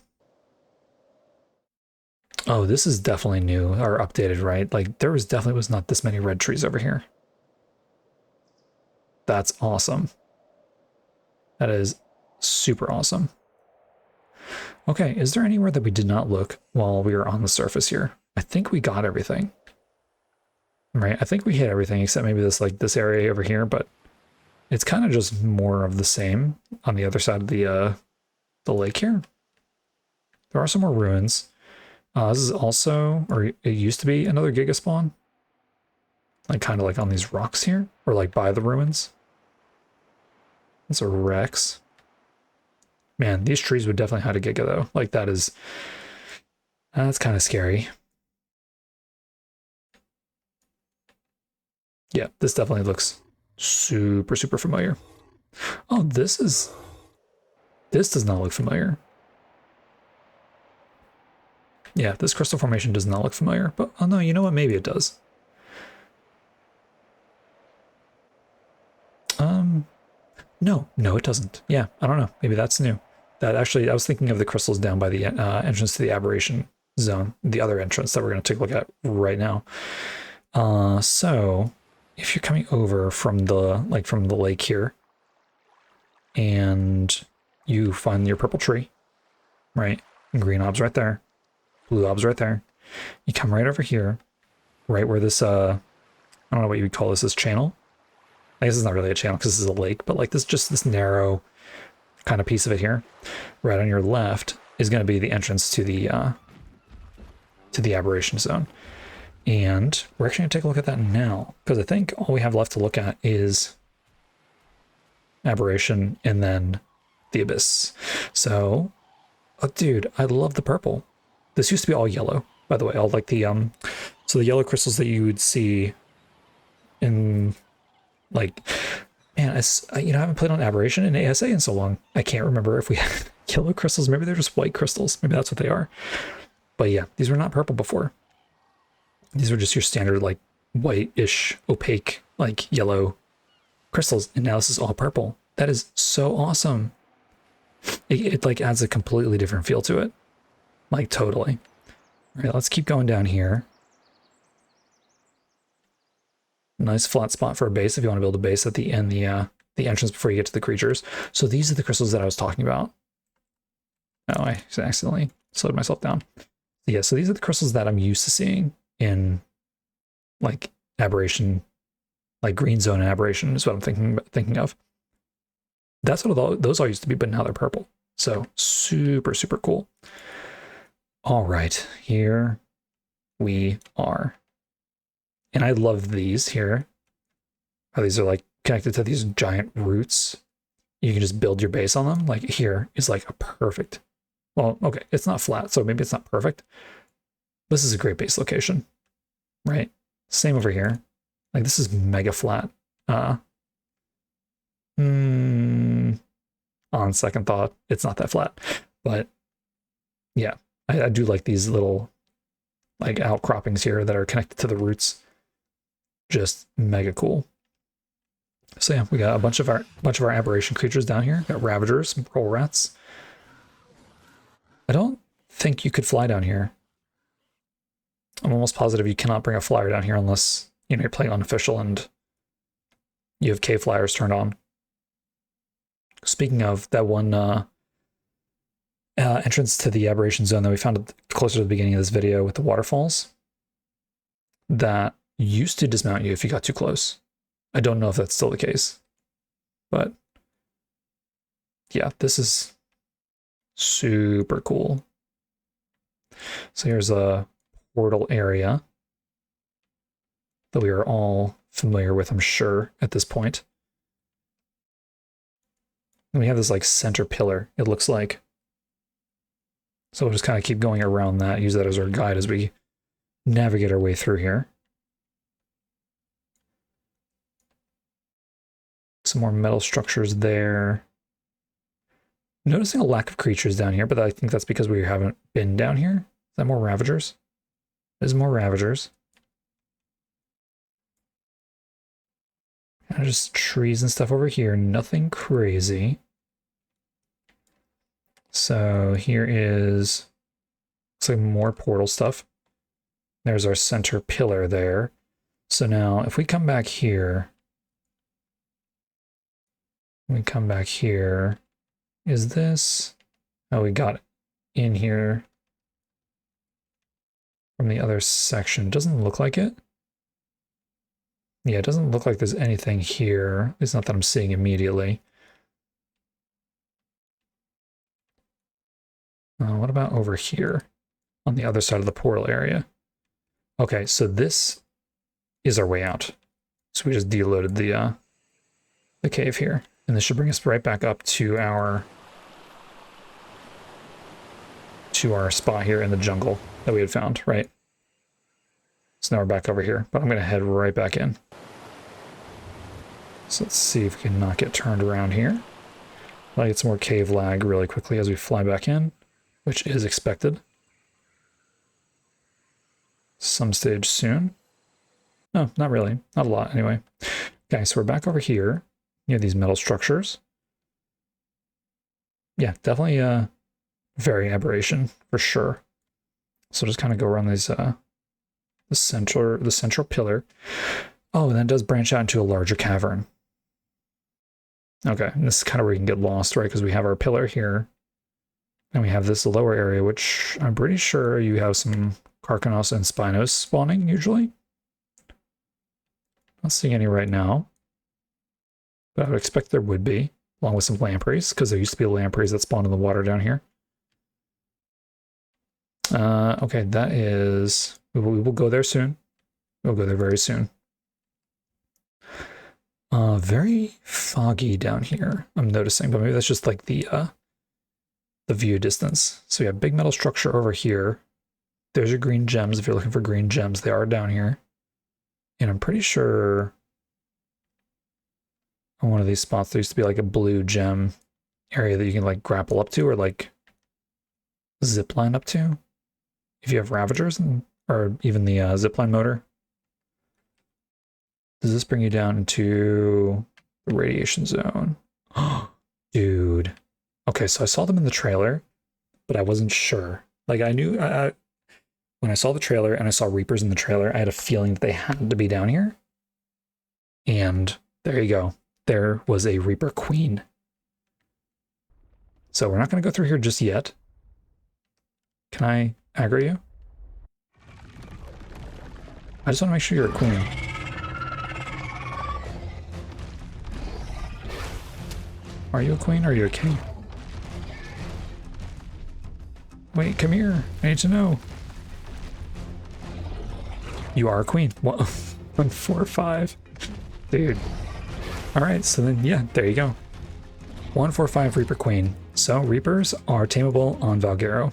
Oh, this is definitely new or updated, right? Like there was definitely was not this many red trees over here. That's awesome. That is super awesome. Okay, is there anywhere that we did not look while we were on the surface here? I think we got everything. Right? I think we hit everything except maybe this area over here, but it's kind of just more of the same on the other side of the lake here. There are some more ruins. This is also, or it used to be another Giga spawn. Like kind of like on these rocks here, or like by the ruins. It's a Rex. Man, these trees would definitely hide a Giga though. Like that's kind of scary. Yeah, this definitely looks super, super familiar. Oh, this does not look familiar. Yeah, this crystal formation does not look familiar, but oh no, you know what? Maybe it does. No, it doesn't. Yeah, I don't know. Maybe that's new. That actually, I was thinking of the crystals down by the entrance to the aberration zone, the other entrance that we're going to take a look at right now. So if you're coming over from the lake here, and you find your purple tree, right? And green ob's right there, blue ob's right there. You come right over here, right where this I don't know what you would call this channel. I guess it's not really a channel because this is a lake, but like this narrow kind of piece of it here, right on your left is going to be the entrance to the aberration zone. And we're actually going to take a look at that now, because I think all we have left to look at is aberration and then the abyss. So, oh, dude, I love the purple. This used to be all yellow, by the way. All like the so the yellow crystals that you would see in like, man, I haven't played on aberration in ASA in so long. I can't remember if we had yellow crystals. Maybe they're just white crystals. Maybe that's what they are. But yeah, these were not purple before. These were just your standard like white-ish, opaque, like yellow crystals. And now this is all purple. That is so awesome. It like adds a completely different feel to it. Like totally. All right, let's keep going down here. Nice flat spot for a base if you want to build a base at the end, the entrance before you get to the creatures. So these are the crystals that I was talking about. Oh, I accidentally slowed myself down. Yeah, so these are the crystals that I'm used to seeing in like aberration, like green zone and aberration is what I'm thinking of. That's what those all used to be, but now they're purple. So super, super cool. All right, here we are. And I love these here. How these are like connected to these giant roots. You can just build your base on them. Like here is like a perfect, well, okay, it's not flat, so maybe it's not perfect. This is a great base location, right? Same over here. Like this is mega flat. On second thought, it's not that flat, but yeah, I do like these little like outcroppings here that are connected to the roots. Just mega cool. So yeah, we got a bunch of our aberration creatures down here. Got ravagers, roll rats. I don't think you could fly down here. I'm almost positive you cannot bring a flyer down here unless you're playing unofficial and you have cave flyers turned on. Speaking of that one entrance to the aberration zone that we found closer to the beginning of this video with the waterfalls, that used to dismount you if you got too close. I don't know if that's still the case, but yeah, this is super cool. So here's a portal area that we are all familiar with, I'm sure, at this point. And we have this like center pillar, it looks like. So we'll just kind of keep going around that, use that as our guide as we navigate our way through here. some more metal structures there. Noticing a lack of creatures down here, but I think that's because we haven't been down here. Is that more Ravagers? There's more Ravagers. And just trees and stuff over here. Nothing crazy. So here is, looks like more portal stuff. There's our center pillar there. So now if we come back here, is this, oh, we got it in here from the other section. Doesn't look like it. Yeah, it doesn't look like there's anything here. It's not that I'm seeing immediately. What about over here on the other side of the portal area? Okay, so this is our way out. So we just deloaded the cave here, and this should bring us right back up to our spot here in the jungle that we had found, right? So now we're back over here, but I'm going to head right back in. So let's see if we can not get turned around here. I'll get some more cave lag really quickly as we fly back in, which is expected. Some stage soon. No, not really. Not a lot, anyway. Okay, so we're back over here near these metal structures. Yeah, definitely very aberration for sure. So just kind of go around these the central pillar. Oh, and that does branch out into a larger cavern. Okay, and this is kind of where you can get lost, right? Because we have our pillar here, and we have this lower area, which I'm pretty sure you have some Carcanos and Spinos spawning usually. Not seeing any right now, but I would expect there would be, along with some lampreys, because there used to be lampreys that spawned in the water down here. Okay, that is, we will go there soon. We'll go there very soon. Very foggy down here, I'm noticing, but maybe that's just like the view distance. So we have big metal structure over here. There's your green gems. If you're looking for green gems, they are down here. And I'm pretty sure on one of these spots, there used to be like a blue gem area that you can like grapple up to or like zip line up to. If you have Ravagers or even the zipline motor. Does this bring you down into the radiation zone? Dude. Okay, so I saw them in the trailer, but I wasn't sure. Like I knew, when I saw the trailer and I saw Reapers in the trailer, I had a feeling that they had to be down here. And there you go. There was a Reaper Queen. So we're not going to go through here just yet. Can I aggro you? I just want to make sure you're a queen. Are you a queen or are you a king? Wait, come here. I need to know. You are a queen. 145. Dude. Alright, so then, yeah, there you go. 145 Reaper Queen. So, Reapers are tameable on Valguero.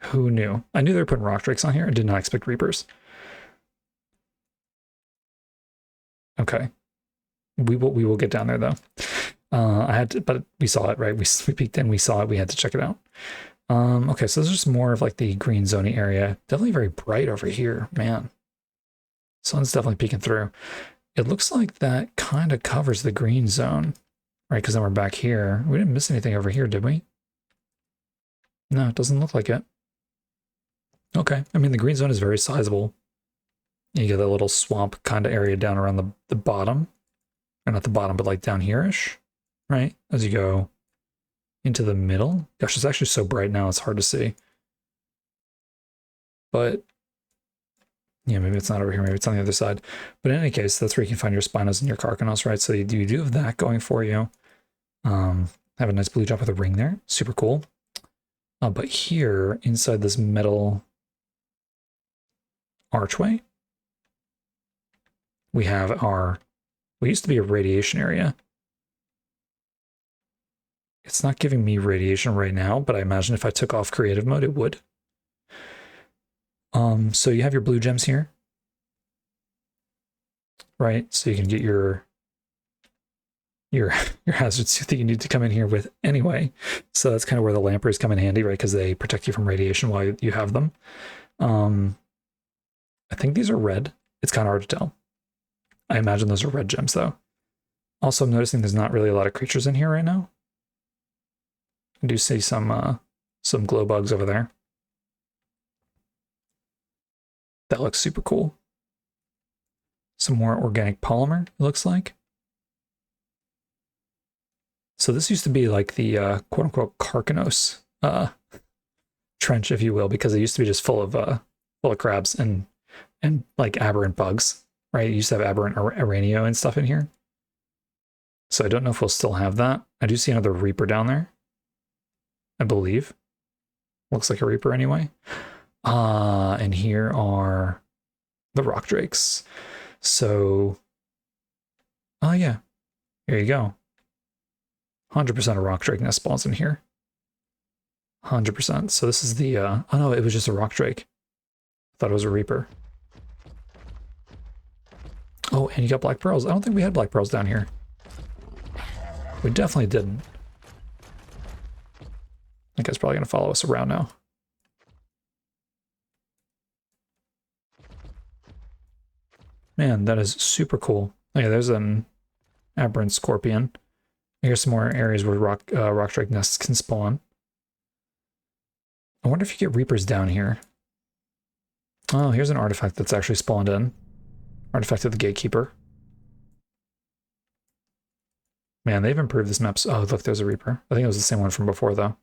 Who knew? I knew they were putting rock drakes on here. I did not expect Reapers. Okay. We will get down there, though. I had to, but we saw it, right? We peeked in, we saw it, we had to check it out. Okay, so this is just more of like the green zoning area. Definitely very bright over here, man. Sun's definitely peeking through. It looks like that kind of covers the green zone, right? Because then we're back here. We didn't miss anything over here, did we? No, it doesn't look like it. Okay, I mean, the green zone is very sizable. You get that little swamp kind of area down around the bottom. Or not the bottom, but like down here-ish, right? As you go into the middle. Gosh, it's actually so bright now, it's hard to see. But yeah, maybe it's not over here, maybe it's on the other side. But in any case, that's where you can find your Spinos and your Carcanos, right? So you do have that going for you. Have a nice blue drop with a ring there. Super cool. But here, inside this metal archway, we have our, what used to be a radiation area. It's not giving me radiation right now, but I imagine if I took off creative mode, it would. So you have your blue gems here, right? So you can get your your your hazard suit that you need to come in here with anyway. So that's kind of where the lamprey's come in handy, right? Because they protect you from radiation while you have them. I think these are red. It's kind of hard to tell. I imagine those are red gems though. Also, I'm noticing there's not really a lot of creatures in here right now. I do see some glow bugs over there. That looks super cool. Some more organic polymer, it looks like. So this used to be like the quote-unquote Carcanos trench, if you will, because it used to be just full of crabs and like aberrant bugs, right? You used to have aberrant aranio and stuff in here. So I don't know if we'll still have that. I do see another Reaper down there, I believe. Looks like a Reaper anyway. And here are the rock drakes. So, oh yeah, here you go. 100% of rock drake nest spawns in here. 100%. So this is the, oh no, it was just a rock drake. I thought it was a Reaper. Oh, and you got black pearls. I don't think we had black pearls down here. We definitely didn't. That guy's probably going to follow us around now. Man, that is super cool. Oh yeah, there's an aberrant scorpion. Here's some more areas where rock drake nests can spawn. I wonder if you get Reapers down here. Oh, here's an artifact that's actually spawned in. Artifact of the Gatekeeper. Man, they've improved this map. Oh, look, there's a Reaper. I think it was the same one from before, though.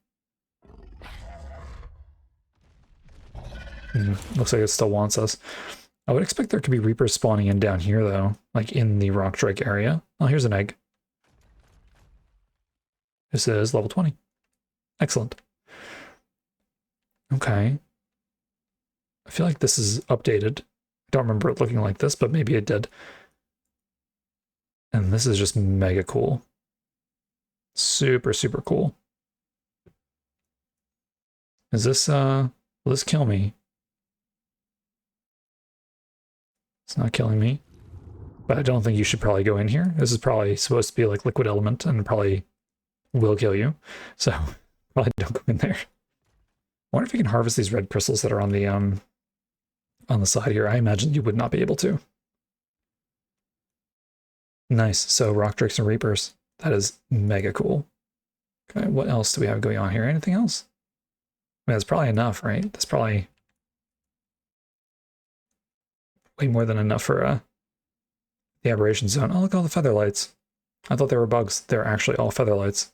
Looks like it still wants us. I would expect there could be Reapers spawning in down here, though, like in the rock drake area. Oh, here's an egg. This is level 20. Excellent. Okay. I feel like this is updated. I don't remember it looking like this, but maybe it did. And this is just mega cool. Super, super cool. Is this, will this kill me? It's not killing me. But I don't think you should probably go in here. This is probably supposed to be like liquid element and probably will kill you. So probably don't go in there. I wonder if you can harvest these red crystals that are on the side here. I imagine you would not be able to. Nice. So rock drakes and reapers. That is mega cool. Okay, what else do we have going on here? Anything else? I mean, that's probably enough, right? That's probably way more than enough for the aberration zone. Oh, look at all the feather lights. I thought they were bugs. They're actually all feather lights.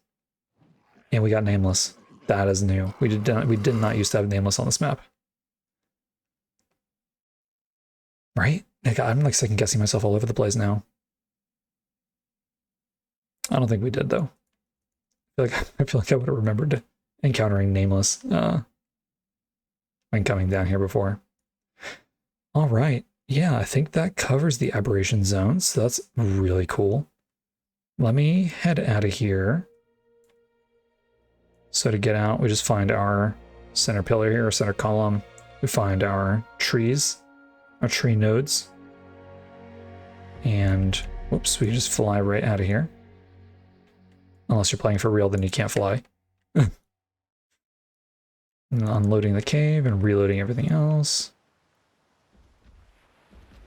And we got nameless. That is new. We did not used to have nameless on this map. Right? Like, I'm like second guessing myself all over the place now. I don't think we did though. I feel like I would have remembered encountering nameless when coming down here before. All right. Yeah, I think that covers the aberration zones. So that's really cool. Let me head out of here. So to get out, we just find our center pillar here, our center column. We find our trees, our tree nodes. And whoops, we can just fly right out of here. Unless you're playing for real, then you can't fly. And unloading the cave and reloading everything else.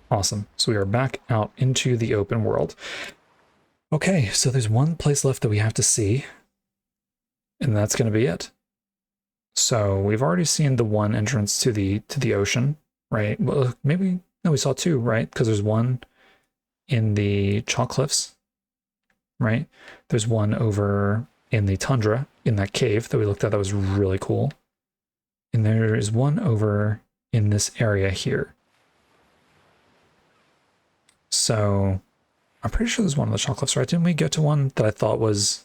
Awesome. So we are back out into the open world. Okay, so there's one place left that we have to see. And that's going to be it. So we've already seen the one entrance to the ocean, right? Well, maybe, no, we saw two, right? Because there's one in the chalk cliffs, right? There's one over in the tundra, in that cave that we looked at that was really cool. And there is one over in this area here. So I'm pretty sure there's one on the chalk cliffs, right? Didn't we get to one that I thought was...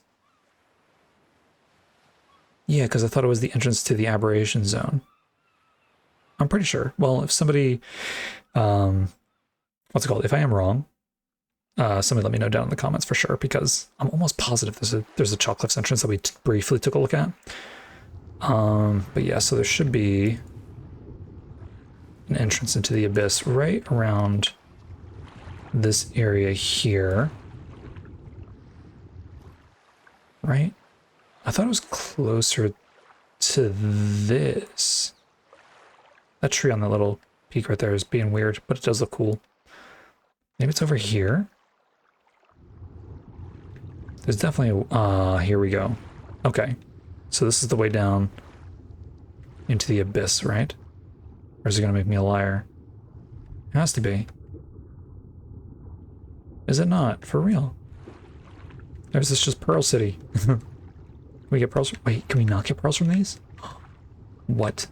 Yeah, because I thought it was the entrance to the aberration zone. I'm pretty sure. Well, if somebody... what's it called? If I am wrong, somebody let me know down in the comments for sure, because I'm almost positive there's a chalk cliffs entrance that we briefly took a look at. But yeah, so there should be an entrance into the abyss right around this area here. right? I thought it was closer to this. That tree on the little peak right there is being weird, but it does look cool. Maybe it's over here? There's definitely a... here we go. Okay. So this is the way down into the abyss, right? Or is it going to make me a liar? It has to be. Is it not? For real? Or is this just Pearl City? Can we get pearls? Wait, can we not get pearls from these? What?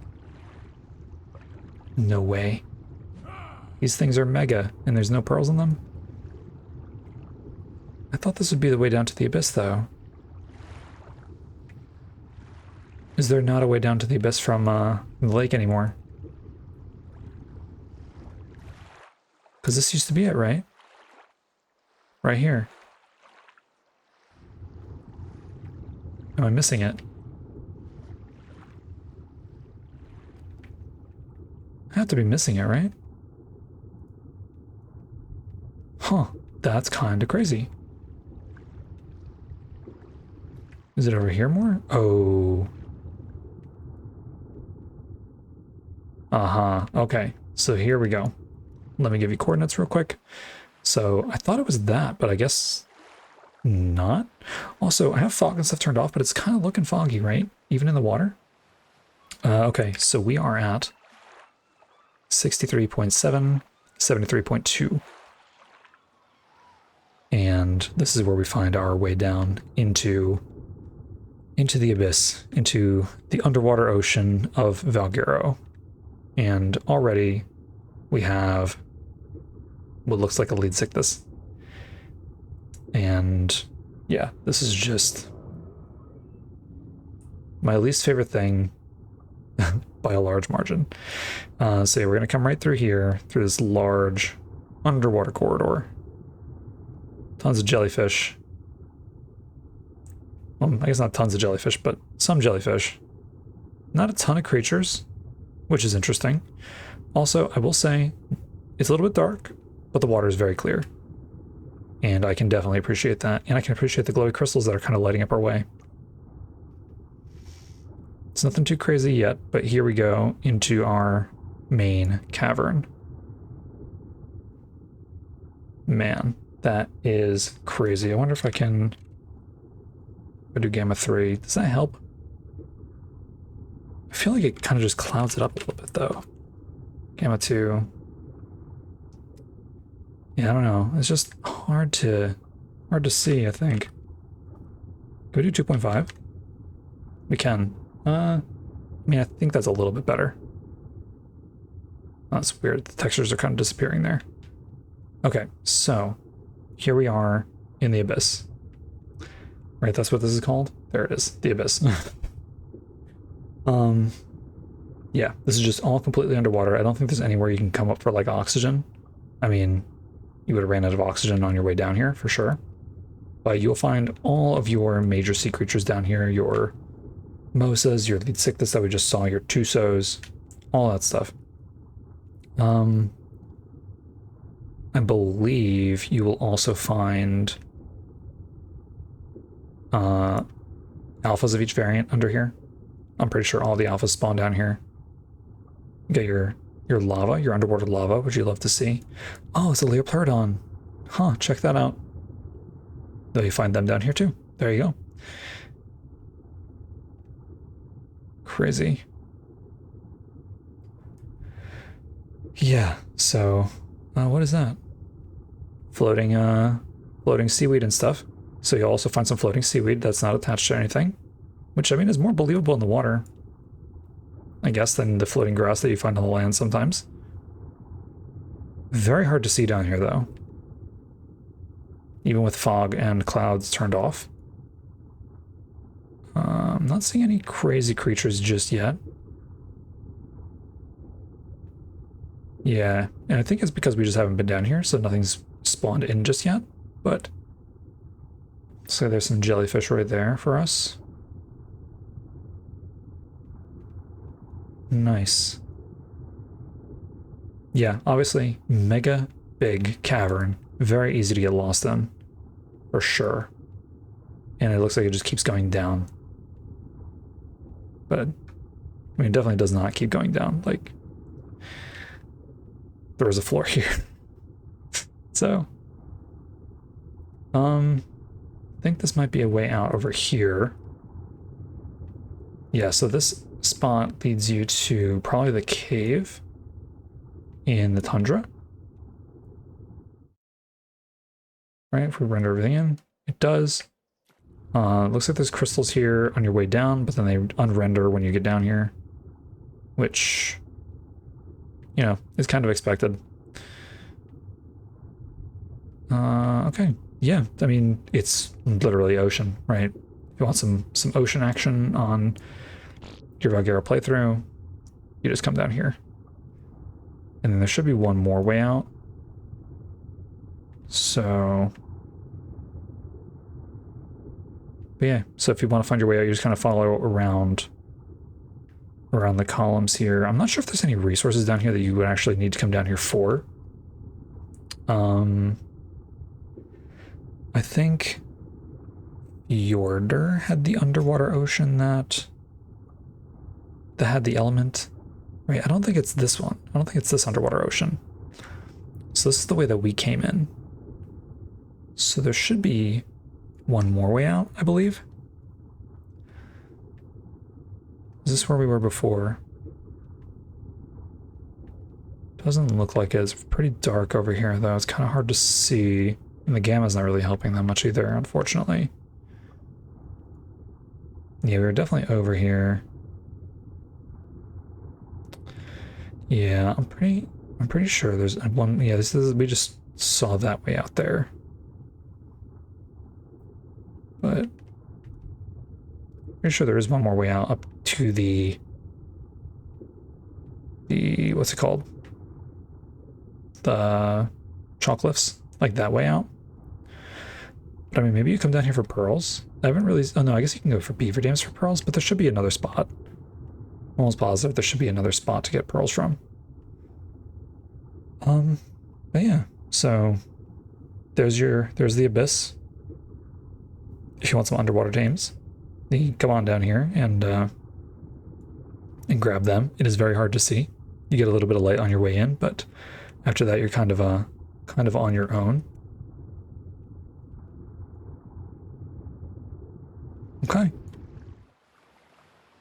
No way. These things are mega, and there's no pearls in them? I thought this would be the way down to the abyss, though. Is there not a way down to the abyss from the lake anymore? Because this used to be it, right? Right here. Am I missing it? I have to be missing it, right? Huh, that's kind of crazy. Is it over here more? Oh. Uh-huh, okay. So here we go. Let me give you coordinates real quick. So I thought it was that, but I guess not. Also, I have fog and stuff turned off, but it's kind of looking foggy, right? Even in the water. Okay, so we are at 63.7, 73.2. And this is where we find our way down into the abyss, into the underwater ocean of Valguero. And already we have what looks like a lead sickness. And yeah, this is just my least favorite thing by a large margin. So yeah, we're going to come right through here, through this large underwater corridor. Tons of jellyfish. Well, I guess not tons of jellyfish, but some jellyfish. Not a ton of creatures, which is interesting. Also, I will say, it's a little bit dark, but the water is very clear. And I can definitely appreciate that. And I can appreciate the glowy crystals that are kind of lighting up our way. It's nothing too crazy yet, but here we go into our main cavern. Man, that is crazy. I wonder if I can... If I do gamma 3, does that help? I feel like it kind of just clouds it up a little bit, though. Gamma 2. Yeah, I don't know. It's just hard to see, I think. Can we do 2.5? We can. I mean, I think that's a little bit better. That's weird. The textures are kind of disappearing there. Okay, so here we are in the abyss. Right, that's what this is called? There it is, the abyss. Yeah, this is just all completely underwater. I don't think there's anywhere you can come up for like oxygen. I mean, you would have ran out of oxygen on your way down here for sure. But you'll find all of your major sea creatures down here, your mosas, your lead sickness that we just saw, your tusos, all that stuff. I believe you will also find alphas of each variant under here. I'm pretty sure all the alphas spawn down here. You got your lava, your underwater lava, which you love to see. Oh, it's a Leopardon. Huh, check that out. Though you find them down here too. There you go. Crazy. Yeah, so what is that? Floating seaweed and stuff. So you'll also find some floating seaweed that's not attached to anything, which I mean is more believable in the water, I guess, than the floating grass that you find on the land sometimes. Very hard to see down here though, even with fog and clouds turned off. I'm not seeing any crazy creatures just yet. Yeah, and I think it's because we just haven't been down here, so nothing's spawned in just yet, but... So there's some jellyfish right there for us. Nice. Yeah, obviously, mega big cavern. Very easy to get lost in, for sure. and it looks like it just keeps going down. But I mean, it definitely does not keep going down. Like, there is a floor here. So, I think this might be a way out over here. Yeah, so this spot leads you to probably the cave in the tundra. Right, if we render everything in, it does. Looks like there's crystals here on your way down, but then they unrender when you get down here, which, you know, is kind of expected. Okay, yeah, I mean, it's literally ocean, right? If you want some ocean action on your Valguero playthrough, you just come down here. And then there should be one more way out. So, but yeah, so if you want to find your way out, you just kind of follow around the columns here. I'm not sure if there's any resources down here that you would actually need to come down here for. I think Yorder had the underwater ocean that had the element. Right, I don't think it's this one. I don't think it's this underwater ocean. So this is the way that we came in. So there should be one more way out, I believe. Is this where we were before? Doesn't look like it. It's pretty dark over here, though. It's kind of hard to see. And the gamma's not really helping that much either, unfortunately. Yeah, we were definitely over here. Yeah, I'm pretty sure there's one. Yeah, we just saw that way out there. But pretty sure there is one more way out up to the what's it called? The chalk cliffs, like that way out. But I mean, maybe you come down here for pearls. I haven't really. Oh no, I guess you can go for beaver dams for pearls, but there should be another spot. I'm almost positive there should be another spot to get pearls from. But yeah, so there's the abyss. If you want some underwater tames, you can come on down here and grab them. It is very hard to see. You get a little bit of light on your way in, but after that, you're kind of on your own. Okay.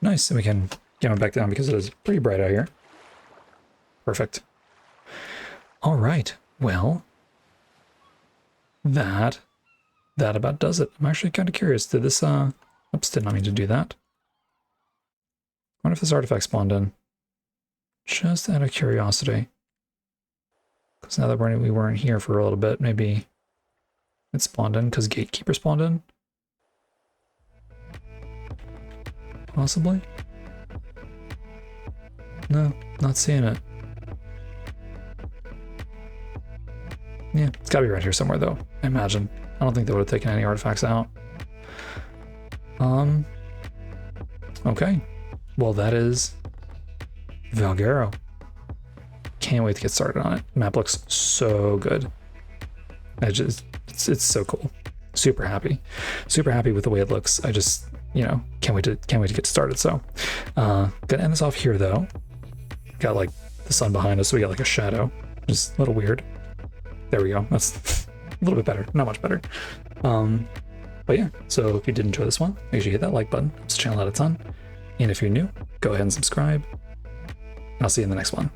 Nice, and we can get them back down because it is pretty bright out here. Perfect. All right, well, that about does it. I'm actually kind of curious. Did this, oops, did not mean to do that. I wonder if this artifact spawned in. Just out of curiosity. Because now that we weren't here for a little bit, maybe it spawned in because Gatekeeper spawned in? Possibly? No, not seeing it. Yeah, it's gotta be right here somewhere though, I imagine. I don't think they would have taken any artifacts out. Okay. Well, that is Valguero. Can't wait to get started on it. Map looks so good. It's so cool. Super happy. Super happy with the way it looks. I just, you know, can't wait to get started. So, gonna end this off here though. Got like the sun behind us, so we got like a shadow. Just a little weird. There we go. That's a little bit better. Not much better. But yeah, so if you did enjoy this one, make sure you hit that like button. Helps the channel out a ton. And if you're new, go ahead and subscribe. And I'll see you in the next one.